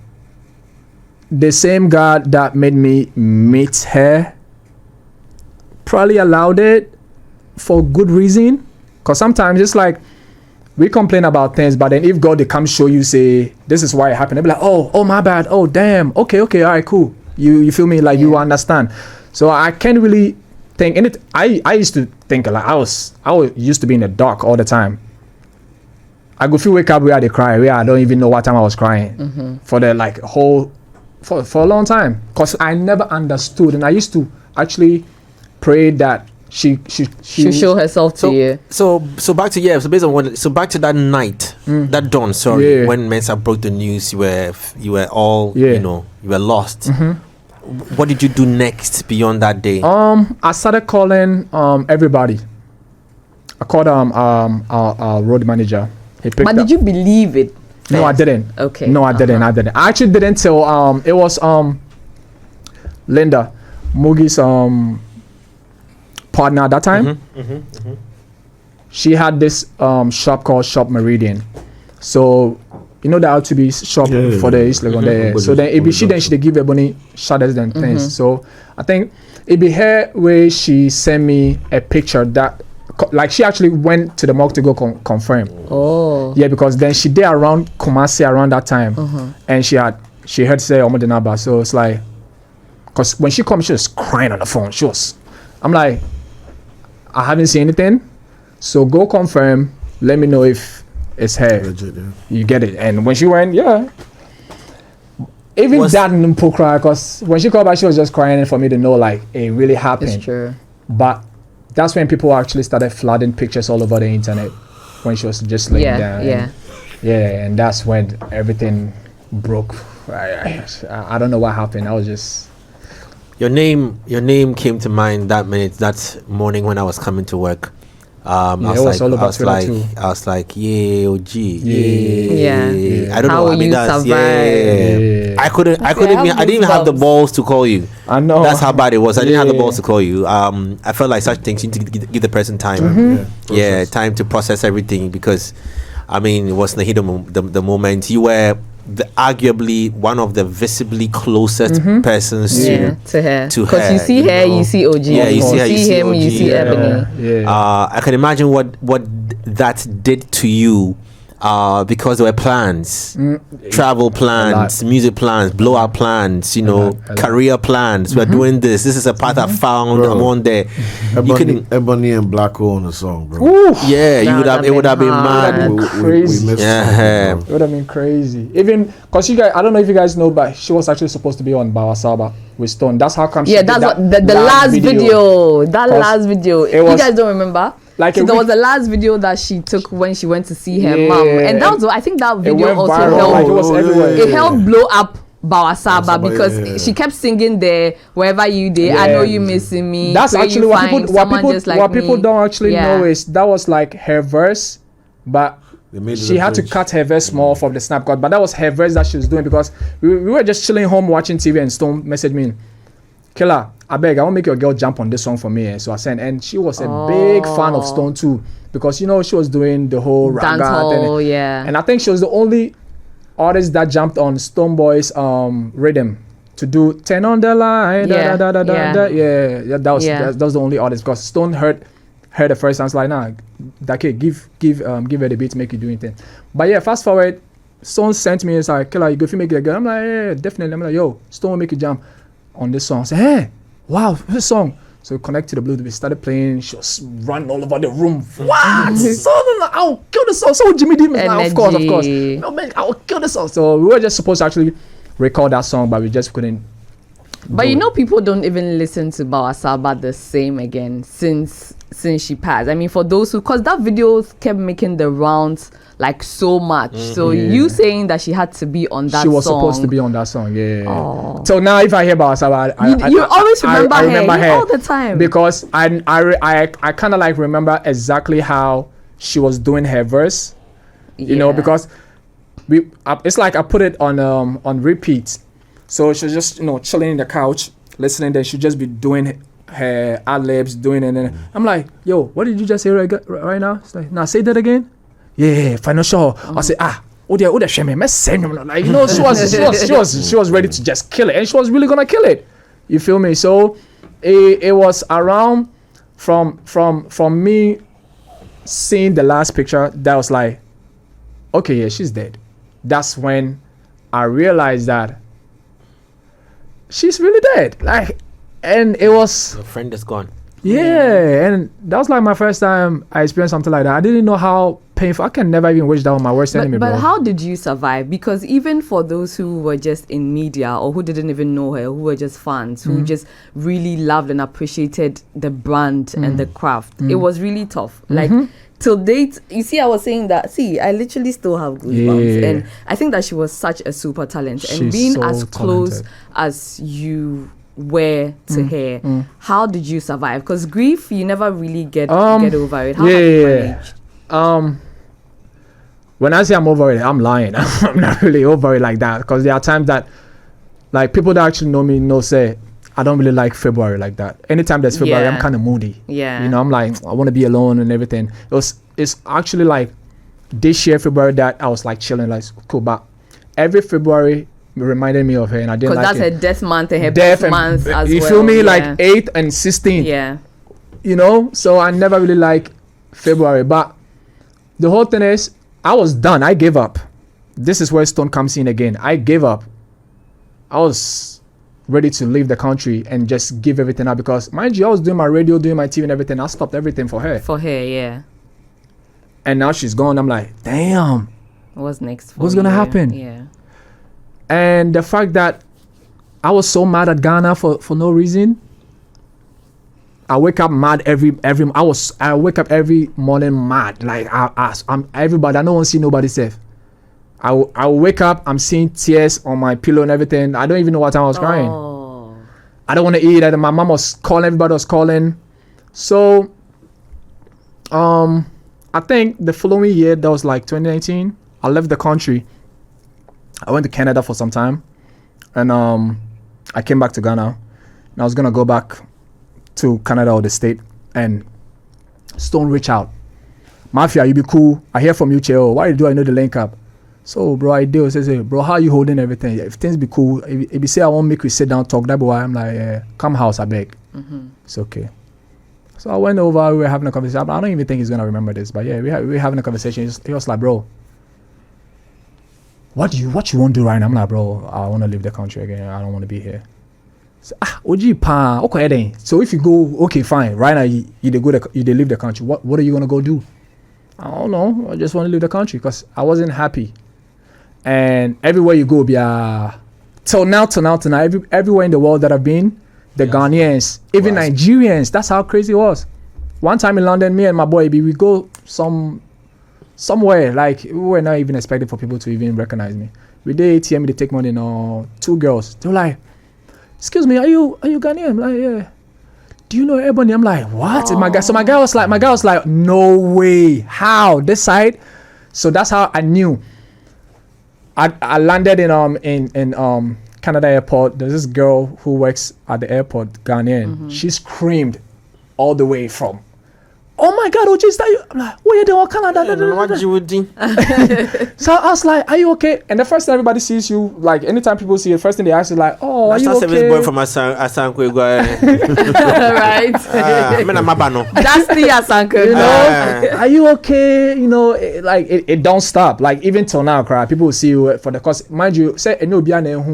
the same God that made me meet her probably allowed it for good reason. Because sometimes it's like we complain about things, but then if God they come show you, say this is why it happened, they'll be like, oh my bad, oh damn, okay, all right, cool. You feel me? Like you understand. So I can't really think. And I used to think like I used to be in the dark all the time. I go feel wake up where they cry, where I don't even know what time I was crying for the like whole for a long time, because I never understood, and I used to actually pray that she show herself to you. So back to based on back to that night, that dawn. When Mensa broke the news, you were all you were lost. What did you do next beyond that day? I started calling everybody. I called our road manager. He picked But up. did you believe it? No, I didn't. Okay. No, I didn't. I actually didn't till it was Linda, Mugi's partner at that time. She had this shop called Shop Meridian. So you know that to be shop for the East Legon there. So then she they give Ebony shadows and things. So I think it be her way she sent me a picture that like she actually went to the morgue to go confirm. Yeah, because then she did around Kumasi around that time, and she heard say Omodenaba. So it's like, because when she come, she was crying on the phone. I'm like, I haven't seen anything, so go confirm. Let me know if it's her. Legit, You get it. And when she went, even that didn't cry, because when she called back, she was just crying for me to know like it really happened. It's true. But that's when people actually started flooding pictures all over the internet when she was just laying down. And that's when everything broke. I don't know what happened. I was just Your name came to mind that morning when I was coming to work. I was like, yeah, Ogee, yeah. I don't know. I mean, I didn't even have the balls to call you. I know. That's how bad it was. I didn't have the balls to call you. I felt like such things you need to give the person time. Time to process everything, because, I mean, it was the heat of the moment. You were arguably one of the visibly closest persons to her. Because you see her, you see Ogee. Yeah, you see her, you see him, you see Ebony. I can imagine what that did to you, because there were plans, travel plans, music plans, blowout plans, career plans. We're doing this. This is a path I found. I'm on there. Ebony and Black Hole on the song, bro. It would have been mad. Crazy. It would have been crazy. Even because you guys, I don't know if you guys know, but she was actually supposed to be on Bawasaba with Stone. That's how come. That's what the last video. That last video. You guys don't remember? Like there was the last video that she took when she went to see her mom, and that was, I think that video also helped. It helped blow up Bawasaba because she kept singing there, wherever you did. I know you missing me. That's actually what people don't actually know is that was like her verse, but she had to cut her verse more from the snap cut. But that was her verse that she was doing, because we were just chilling home watching TV, and Stone messaged me, Killer, I beg, I won't make your girl jump on this song for me. So I sent, and she was a big fan of Stone too, because she was doing the whole raga thing. And I think she was the only artist that jumped on Stonebwoy's rhythm to do 10 on the line. Yeah, Yeah, that was the only artist, because Stone heard the first time, like, nah, that kid, give her the beat to make you do anything. But yeah, fast forward, Stone sent me, it's like, Killer, you go if you make it again. I'm like, yeah, definitely. I'm like, yo, Stone will make you jump on this song. I said, hey, wow, this song. So we connect to the Bluetooth, we started playing, she was running all over the room. What? So I'll kill the song. So Jimmy D was like, of course. No, man, I'll kill the song. So we were just supposed to actually record that song, but we just couldn't. But you know, people don't even listen to Bawa Saba the same again since she passed. I mean, for those who, because that video kept making the rounds like so much. So you saying that she had to be on that song. She was supposed to be on that song, yeah. Oh. So now if I hear Bawa Saba, you always remember her all the time. Because I kind of like remember exactly how she was doing her verse. You know, because it's like I put it on repeat. So she was just, you know, chilling in the couch, listening. Then she'd just be doing her ad-libs, doing it. And I'm like, yo, what did you just say right now? It's like, now say that again. Yeah, financial. I say, like, you know, she was ready to just kill it, and she was really gonna kill it. You feel me? So it was around from me seeing the last picture that was like, okay, yeah, she's dead. That's when I realized that she's really dead. Like, and it was, your friend is gone. Yeah, and that was like my first time I experienced something like that. I didn't know how painful. I can never even wish that on my worst enemy, bro. But how did you survive? Because even for those who were just in media or who didn't even know her, who were just fans, who just really loved and appreciated the brand and the craft, it was really tough. Like, till date, you see, I was saying that, I literally still have goosebumps. Yeah. And I think that she was such a super talent. She's and being so as close talented. as you were to her, how did you survive? Because grief, you never really get over it. How have you managed? When I say I'm over it, I'm lying. I'm not really over it like that, because there are times that, like, people that actually know me say I don't really like February like that. Anytime there's February, I'm kind of moody. Yeah. You know, I'm like, I want to be alone and everything. It's actually like this year February that I was like chilling, like cool. But every February reminded me of her, and I didn't like it. Because that's her death month and her birth month as well. You feel me? Like 8th and 16th. Yeah. You know, so I never really like February. But the whole thing is, I was done. I gave up. This is where Stone comes in again. I gave up. I was ready to leave the country and just give everything up, because, mind you, I was doing my radio, doing my TV and everything. I stopped everything for her. For her, yeah. And now she's gone. I'm like, damn. What's next? What's going to happen? Yeah. And the fact that I was so mad at Ghana for no reason. I wake up mad I wake up every morning mad. Like, I'm everybody. I don't want to see nobody safe. I wake up, I'm seeing tears on my pillow and everything. I don't even know what time I was crying. I don't want to eat. My mom was calling, everybody was calling. So, I think the following year, that was like 2019, I left the country. I went to Canada for some time, and I came back to Ghana. And I was gonna go back to Canada or the state, and Stone reached out. Mafia, you be cool. I hear from you, Cheo. Why do I know the link up? So, bro, I do. Say, bro, how you holding everything? If things be cool, if you say I won't make you sit down talk, that be why I'm like, come house, I beg. It's okay. So I went over. We were having a conversation. I don't even think he's gonna remember this, but yeah, we were having a conversation. He was like, bro, what you want to do right now? I'm like, bro, I want to leave the country again. I don't want to be here. So, Ogee pa, okay then. So if you go, okay, fine. Right now you leave the country. What are you gonna go do? I don't know. I just want to leave the country because I wasn't happy. And everywhere you go, till now, everywhere in the world that I've been, the Ghanaians, even Nigerians, that's how crazy it was. One time in London, me and my boy, we go somewhere, like, we were not even expecting for people to even recognize me. We did ATM, they take money, two girls. They were like, excuse me, are you Ghanaian? I'm like, yeah. Do you know Ebony? I'm like, what? My guy was like, no way. How? This side? So that's how I knew. I landed in Canada airport. There's this girl who works at the airport, Ghanaian. She screamed all the way from, oh my God, Ogee, is that you? I'm like, what you doing? Canada? What you would do? So I was like, are you okay? And the first time everybody sees you, like anytime people see you, the first thing they ask is like, oh, are you okay? Service boy from Asankwe. Right. That's the Asanko. You know, are you okay? You know, it don't stop. Like even till now, cry. People will see you for the cause. Mind you, say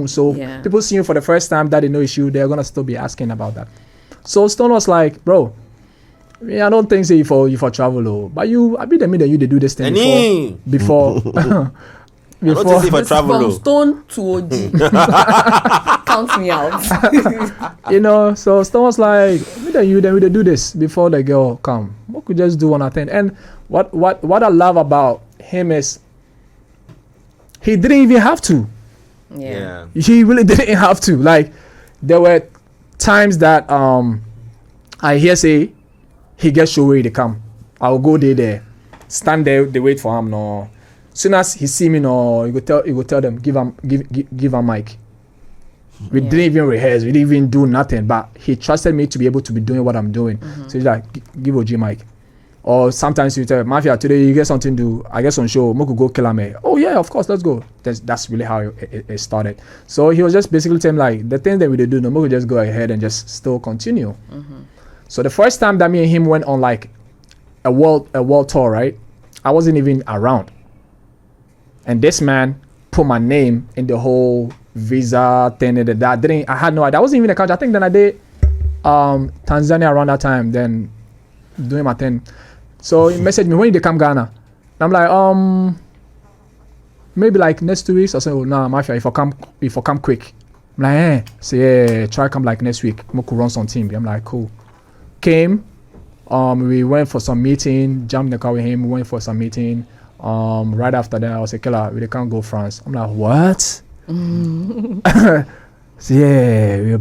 so people see you for the first time that they know issue, they're gonna still be asking about that. So Stone was like, bro, I don't think so you for travel, but I be the minute you they do this thing before. Before for travel, from Stone to Ogee. Count me out. You know, so Stone was like, then we do this before the girl come. We could just do one thing. And what I love about him is he didn't even have to. Yeah. He really didn't have to. Like there were times that I hear say he gets show where they come. I'll go there, stand there, they wait for him. No, soon as he see me, no, you go tell them give him mic. We didn't even rehearse, we didn't even do nothing, but he trusted me to be able to be doing what I'm doing. So he's like, give Ogee mic. Or sometimes you tell Mafia, today you get something to do, I guess on show, Moku go kill me. Oh yeah, of course, let's go. That's really how it started. So he was just basically telling like the things that we do, no, Moku just go ahead and just still continue. So the first time that me and him went on like a world tour, right? I wasn't even around. And this man put my name in the whole visa thing and that. I had no idea. I wasn't even in the country. I think then I did Tanzania around that time, then doing my thing. So he messaged me, when did they come Ghana? And I'm like, maybe like next 2 weeks or so. Nah, Mafia, if I come quick. I'm like, so yeah, try come like next week. I could run some team. I'm like, cool. Came, we went for some meeting, jumped in the car with him, we went for some meeting. Right after that, I was like, killer, we can't go France. I'm like, what? So yeah, we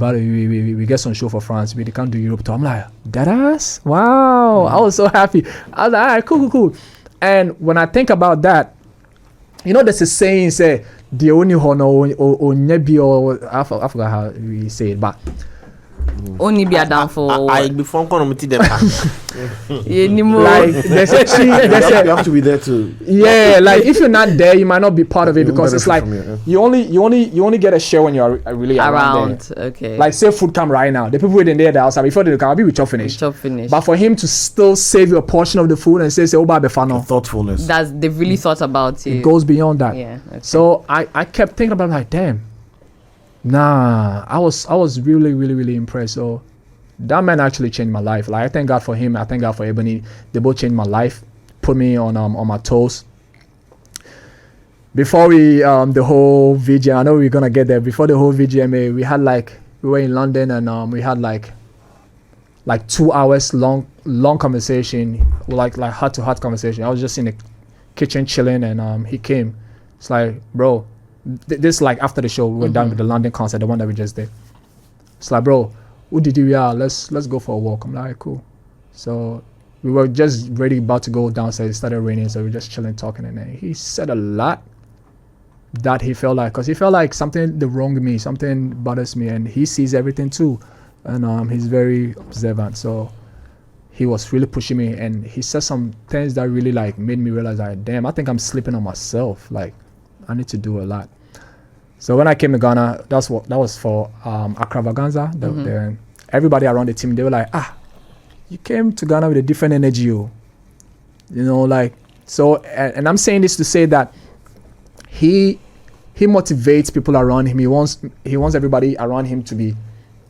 get some show for France. We can't do Europe tour. I'm like, deadass? Wow. I was so happy. I was like, all right, cool. And when I think about that, you know, there's a saying, say, the only honor or nebi or I forgot how we say it, but only be a downfall. I before I'm them. Like there's a you have to be there too. Yeah, like if you're not there, you might not be part of it because it's like you only get a share when you're really around there. Okay. Like say food come right now, the people waiting there the outside before they come, I'll be with chop finish. But for him to still save you a portion of the food and say oh baby fano. Thoughtfulness. They've really thought about it. It goes beyond that. Yeah. Okay. So I kept thinking about like, damn. Nah, I was really impressed. So that man actually changed my life. Like I thank God for him. I thank God for Ebony. They both changed my life, put me on my toes. Before we the whole VGM, I know we're gonna get there. Before the whole VGMA, we were in London and we had like 2 hours long conversation, like heart to heart conversation. I was just in the kitchen chilling and he came. It's like, bro. This like after the show we were done with the London concert, the one that we just did. It's like, bro, who did you? Yeah, let's go for a walk. I'm like, cool. So we were just ready about to go downstairs. It started raining, so we were just chilling, talking, and then he said a lot that he felt like something wronged me, something bothers me, and he sees everything too, and he's very observant. So he was really pushing me, and he said some things that really like made me realize that damn, I think I'm sleeping on myself. Like I need to do a lot. So when I came to Ghana, that was for Akravaganza. Everybody around the team, they were like, you came to Ghana with a different energy, you know, like so. And I'm saying this to say that he motivates people around him. He wants everybody around him to be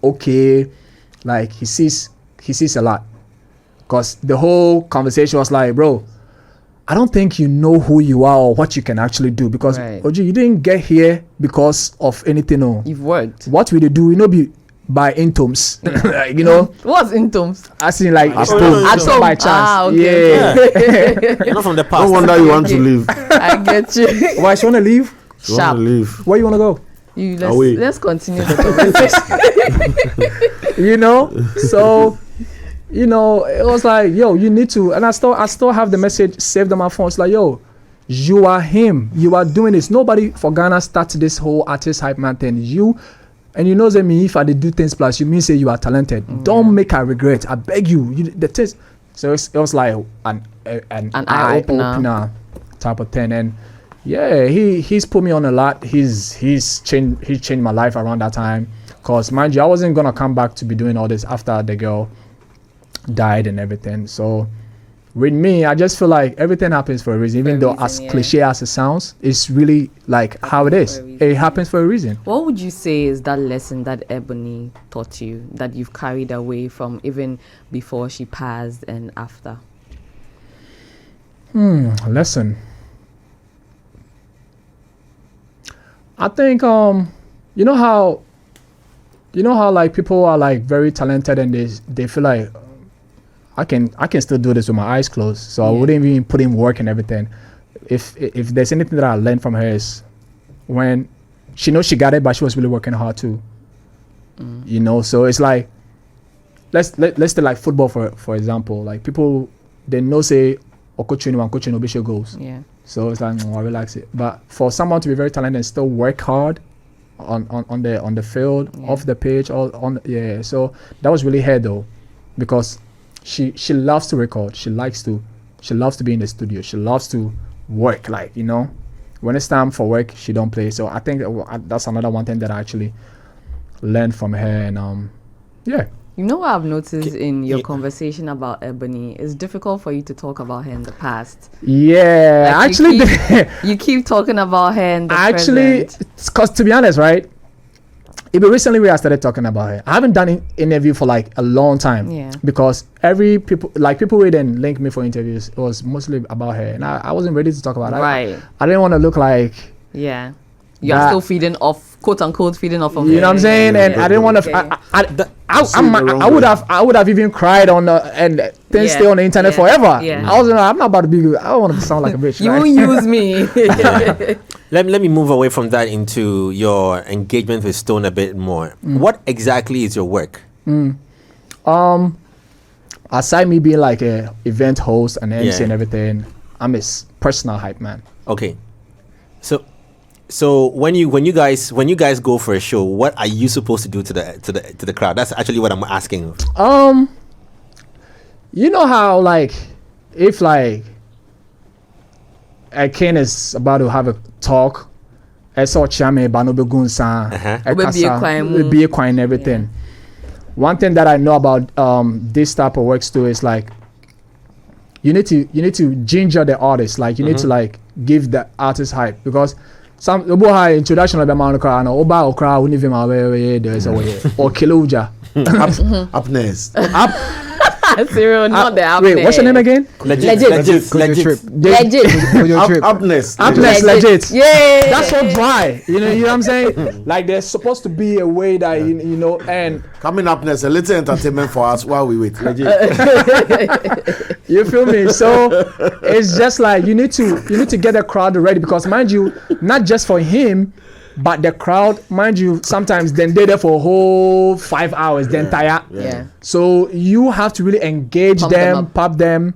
okay. Like he sees a lot, because the whole conversation was like, bro, I don't think you know who you are or what you can actually do, because Ogee, you didn't get here because of anything. No, you've worked. What we do, be by intoms. Like, you know. What's intoms? I seen like at by chance. Okay. Yeah. You're not from the past. No wonder you want to leave. I get you. Why you wanna leave? Sharp. Where you wanna go? Let's continue the conversation. You know, so. You know, it was like, yo, you need to, and I still have the message saved on my phone. It's like, yo, you are him. You are doing this. Nobody for Ghana started this whole artist hype man thing. You, and you know, me if I did do things plus, you mean say you are talented. Don't make a regret. I beg you. The things, So it was like an eye opener type of thing. And yeah, he's put me on a lot. He's changed my life around that time. Cause mind you, I wasn't gonna come back to be doing all this after the girl died and everything. So with me, I just feel like everything happens for a reason. Even though as cliche as it sounds, it's really like how it is. It happens for a reason. What would you say is that lesson that Ebony taught you that you've carried away from even before she passed and after? Lesson. I think you know how like people are like very talented and they feel like I can still do this with my eyes closed. So I wouldn't even put in work and everything. If there's anything that I learned from her is when she knows she got it, but she was really working hard too. You know, so it's like let's take like football for example. Like people they know say coaching Obisha goals. Yeah. So it's like I relax it. But for someone to be very talented and still work hard on the field, off the pitch, so that was really her though, because she loves to record. She loves to be in the studio. She loves to work. Like, you know, when it's time for work, she don't play. So I think that's another one thing that I actually learned from her. And You know what I've noticed in your conversation about Ebony? It's difficult for you to talk about her in the past. Yeah, Like actually, you keep talking about her in the present. Because to be honest, right? Even recently we started talking about her. I haven't done an interview for like a long time. Yeah. Because people who then link me for interviews, it was mostly about her, and I wasn't ready to talk about it. Right. I didn't want to look like. Yeah. You're still feeding off, quote unquote, feeding off of her. You know what I'm saying? And I didn't want to. I would have even cried on and then stay on the internet forever. Yeah. I'm not about to be. I don't want to sound like a bitch. You won't use me. Let me move away from that into your engagement with Stone a bit more. What exactly is your work? Aside me being like a event host and MC and everything, I'm a personal hype man. Okay, so when you guys go for a show, what are you supposed to do to the crowd? That's actually what I'm asking. You know how like if like a king is about to have a talk, I saw Chame Banobe Gunsa, be a quine and everything. Yeah. One thing that I know about this type of works too is like you need to ginger the artist. Like you need to like give the artist hype, because some introduction of the man crowd or oba crowd wouldn't even there's a way or Kiluja upness. Cyril, not the up. Wait, what's your name again? Legit. Upness, legit. Yeah. That's so dry. You know what I'm saying? Like there's supposed to be a way that you know, and coming upness, a little entertainment for us while we wait. Legit. You feel me? So it's just like you need to get the crowd ready, because mind you, not just for him, but the crowd, mind you, sometimes then they're there for a whole 5 hours, then tired. Yeah. So you have to really engage pump them,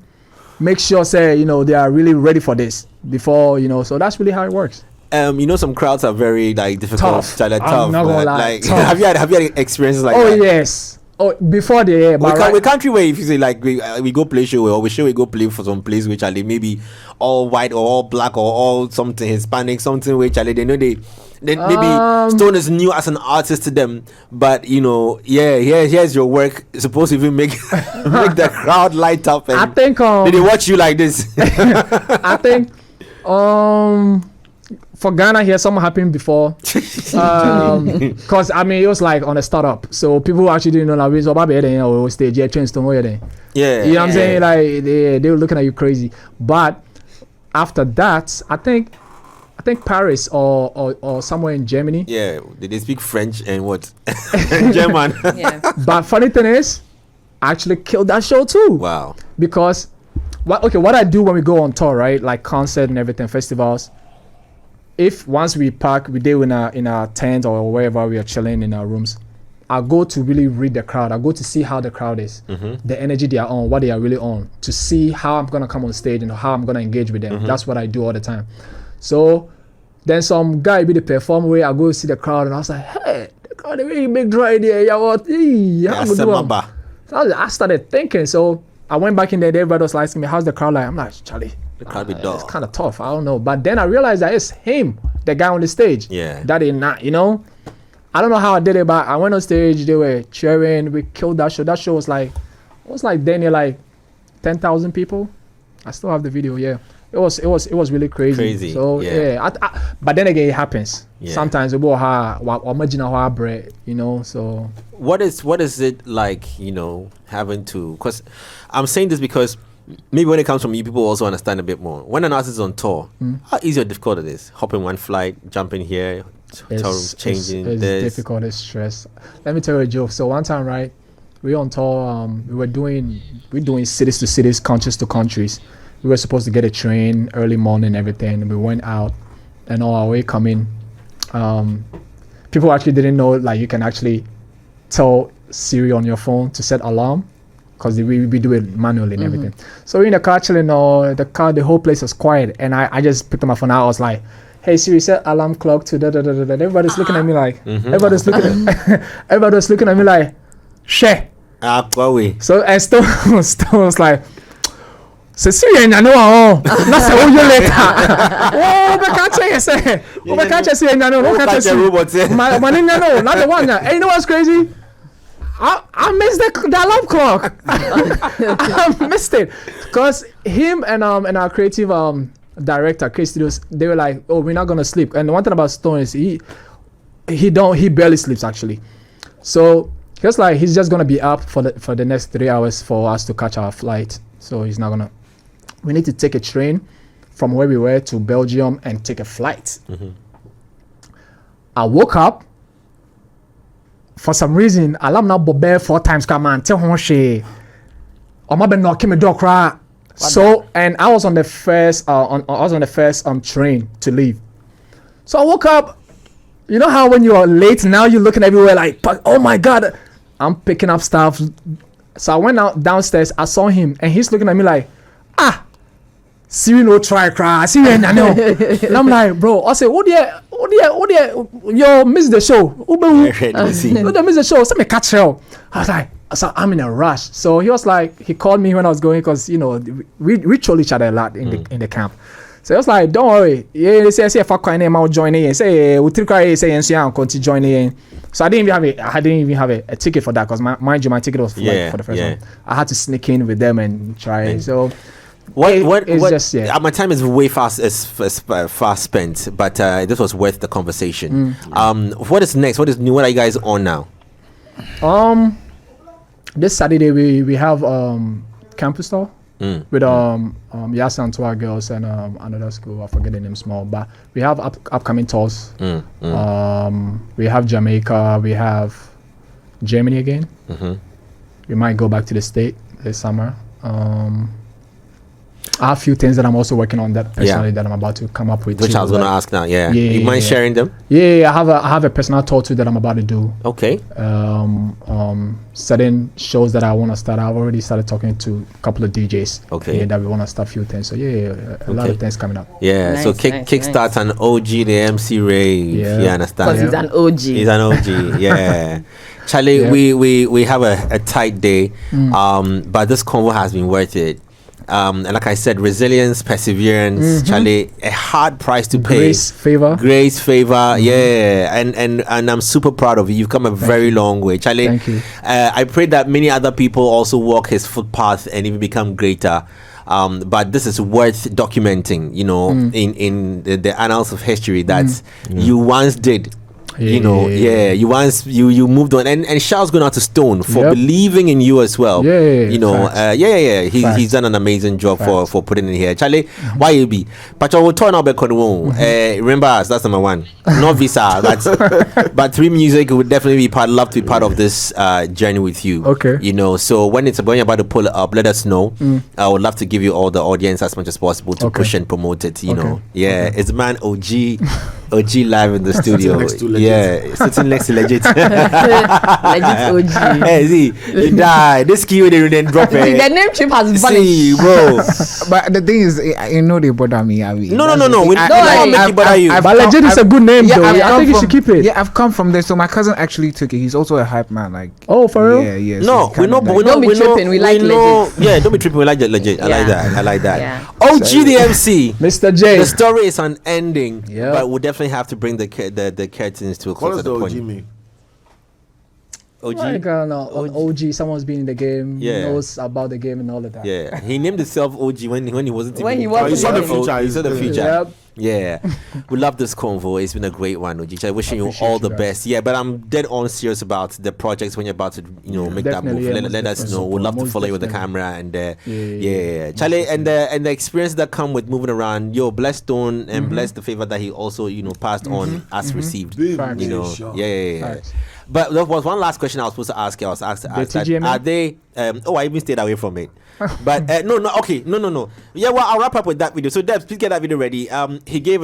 make sure they are really ready for this before, so that's really how it works. Some crowds are very like difficult, tough. Tough. I'm not gonna lie. Like, have you had experiences like that? Oh yes. Oh, before the air. We can't where if you say like we go play show, or we go play for some place which are they maybe all white or all black or all something Hispanic, something which are they know they maybe Stone is new as an artist to them, but here's your work. It's supposed to even make the crowd light up. And I think they watch you like this. I think for Ghana here, something happened before, because it was like on a startup, so people actually didn't know that we stage trains to know there. Yeah, you know what I'm saying? Like they were looking at you crazy. But after that, I think Paris or somewhere in Germany. Yeah, they speak French and what? German. Yeah. But funny thing is, I actually killed that show too. Wow. Because what I do when we go on tour, right? Like concert and everything, festivals. If once we park, we do in our tent or wherever we are chilling in our rooms, I go to really read the crowd. I go to see how the crowd is, the energy they are on, what they are really on, to see how I'm gonna come on stage and how I'm gonna engage with them. That's what I do all the time. So then some guy be the perform way, I go see the crowd and I was like, hey, the crowd is really big dry there. Yeah, what? So I started thinking. So I went back in there. Everybody was asking me, "How's the crowd like?" I'm like, Charlie, The crowd be dull. it's kind of tough. I don't know. But then I realized that it's him, the guy on the stage. Yeah. That is not, you know. I don't know how I did it, but I went on stage. They were cheering. We killed that show. That show was like then like 10,000 people. I still have the video. Yeah. It was really crazy. So yeah. But then again, it happens. Yeah. Sometimes we imagine bread, you know. So what is it like, you know, having to? Because I'm saying this because maybe when it comes from you, people also understand a bit more. When an artist is on tour, how easy or difficult it is? Hopping one flight, jumping here, hotel rooms changing. It's difficult. It's stress. Let me tell you a joke. So one time, right, we were on tour. We're doing cities to cities, countries to countries. We were supposed to get a train early morning, everything. We went out, and on our way coming, people actually didn't know like you can actually tell Siri on your phone to set alarm, because we do it manually and everything. So we're in the car chilling. The whole place was quiet, and I just picked up my phone out. I was like, "Hey Siri, set alarm clock to da da da da da." Everybody's looking at me like, everybody's looking at me like, "Share." So and Stone was like, "So Siri, I know. That's how you later." Oh, but can't say. Oh, but can't say. No, can't say. My name, no, not the one. Hey, you know what's crazy? I missed the alarm clock. I missed it because him and our creative director, Chris Studios, they were like, "Oh, we're not gonna sleep." And the one thing about Stone is he barely sleeps actually. So he's like, he's just gonna be up for the next 3 hours for us to catch our flight. So he's not gonna. We need to take a train from where we were to Belgium and take a flight. I woke up. For some reason, alarm now bobe 4 times. Come on, tell him she. I'm not knocking my door cry. So and I was on the first train to leave. So I woke up. You know how when you are late now you're looking everywhere like, oh my god, I'm picking up stuff. So I went out downstairs. I saw him and he's looking at me like, Siri no try cry. Siri I know. And I'm like, bro. I say, oh dear, yo miss the show. Miss the show. Let me catch you. I was like, so I'm in a rush. So he was like, he called me when I was going because you know we troll each other a lot in the camp. So he was like, don't worry. Yeah, they say if I can name I'll join in. Say we try say and I'll continue joining in. So I didn't even have a ticket for that because mind you, my ticket was for the first one. I had to sneak in with them and try. So my time is way fast spent, but this was worth the conversation. What is next? What is new? What are you guys on now? This Saturday we have campus tour with Yas and Tour girls and another school. I forget the name small, but we have upcoming tours. We have Jamaica. We have Germany again. We might go back to the state this summer. I have a few things that I'm also working on that personally that I'm about to come up with. Which I was going to ask now. You mind sharing them? Yeah, I have a personal tour too that I'm about to do. Okay. Certain shows that I want to start. I've already started talking to a couple of DJs. Okay. That we want to start a few things. So a lot of things coming up. Yeah. Nice, so kickstart an Ogee, the MC rave. Yeah. You understand? Because he's an OG. He's an OG. Yeah. Charlie, we have a tight day, but this convo has been worth it. And like I said, resilience, perseverance, Charlie, a hard price to pay. Grace, favor, yeah. And I'm super proud of you. You've come a very long way, Charlie. Thank you. I pray that many other people also walk his footpath and even become greater. But this is worth documenting, you know, in the annals of history that you once did. You moved on, and shouts going out to Stone for believing in you as well. He's done an amazing job for putting in here. Charlie, why you be? But I will turn out back on remember us, that's number one. Not visa, but 3 Music would definitely love to be part of this journey with you. Okay. You know, so when it's about to pull it up, let us know. I would love to give you all the audience as much as possible to push and promote it. You know, it's man OG live in the studio. Yeah, sitting next to legit. Legit OG. Hey, see, you die. This key they didn't drop The it. name chip has vanished. See, bro. But the thing is, you know they bother me. I mean, No. that's the thing. We don't make you bother you. But legit is a good name, though. I think you should keep it. Yeah, I've come from there. So my cousin actually took it. He's also a hype man. Like, Oh, for real? yeah. No, so we know, but we know. Don't be we know. tripping, we We like know. legit. Yeah, don't be tripping. We like legit. I like Yeah. that. I like that. Yeah. OG the MC. Mr. J. The story is unending, Yeah. but we'll definitely have to bring the curtains to a What close does at the the OG point. mean? OG. Like an OG, someone's been in the game, Yeah. knows about the game and all of that. Yeah, he named himself OG when he wasn't. When even- he wasn't Oh, you saw the even- future. He saw the future. Yep. Yeah, we love this convo. It's been a great one, OG. Wishing you Appreciate all you the guys. best. Yeah, but I'm dead on serious about the projects when you're about to, make that Definitely, move. yeah, Let us most know. We'd love to most follow you with the definitely. camera and Yeah. Charlie, and the experience that come with moving around. Yo, bless Stone and bless the favor that he also passed on as received. Big Facts. nation. Yeah. Facts. But there was one last question I was supposed to ask you. I was asked that, TGMA? are they? I even stayed away from it. But no. Yeah, well, I'll wrap up with that video. So, Debs, please get that video ready. He gave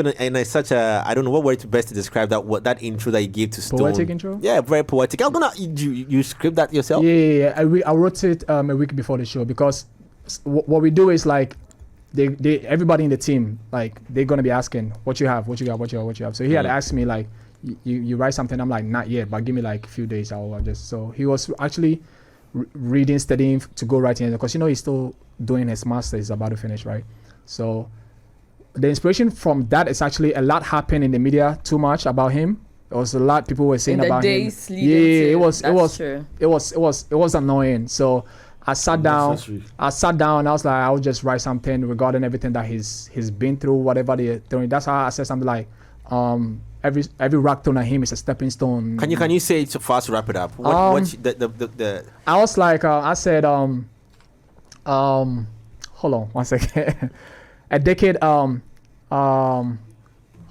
such a, I don't know what word to best to describe that intro that he gave to Stone. Poetic intro? Yeah, very poetic. I'm gonna you script that yourself. Yeah. I wrote it a week before the show because what we do is like they everybody in the team, like they're gonna be asking what you have. So he had asked me like you write something. I'm like, not yet, but give me like a few days. I'll just. So he was actually reading, studying to go writing because he's still doing his master. He's about to finish, right? So the inspiration from that is actually a lot happened in the media too much about him. There was a lot people were saying In the about him. days leading to- that's true. It was annoying. So I sat down. I was like, I'll just write something regarding everything that he's been through, whatever they're doing. That's how I said something like, every rock thrown at him is a stepping stone. Can you say it so fast to wrap it up? What the I was like, I said, hold on one second. A decade, hold on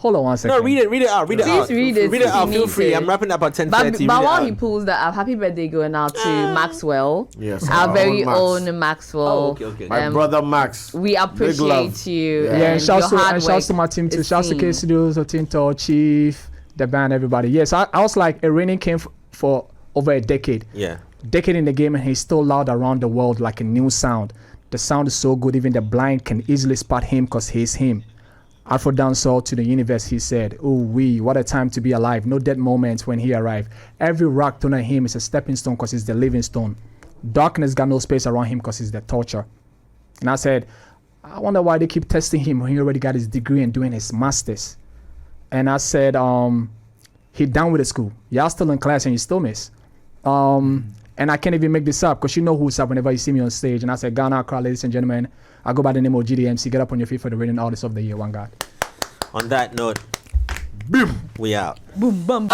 one second. No, read it out. Read it out. Please read it Read it if out. you Feel need free. to. I'm wrapping up at 10:30. But Read it while he out. pulls that up, happy birthday going out to Maxwell. Yes, our our very own Max. own Maxwell. Oh, okay. My brother Max. We appreciate love. you. Yeah. And Yeah, and shouts your hard to work my team too. is Shouts to seen. K Studios, Otinto, Chief, the band, everybody. Yes, I was like, Irene came for over a decade. Yeah. Decade in the game, and he's still loud around the world like a new sound. The sound is so good, even the blind can easily spot him because he's him. Afro dancehall to the universe, he said, "Oh, what a time to be alive. No dead moments when he arrived. Every rock thrown at him is a stepping stone because he's the living stone. Darkness got no space around him because he's the torture." And I said, I wonder why they keep testing him when he already got his degree and doing his masters. And I said, he done with the school. Y'all still in class and you still miss. And I can't even make this up because you know who's up whenever you see me on stage. And I said, Ghana crowd, ladies and gentlemen, I go by the name of GDMC. Get up on your feet for the reigning artist of the year. One God. On that note, boom, we out. Boom, bum.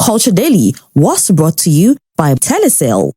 Culture Daily was brought to you by Telecel.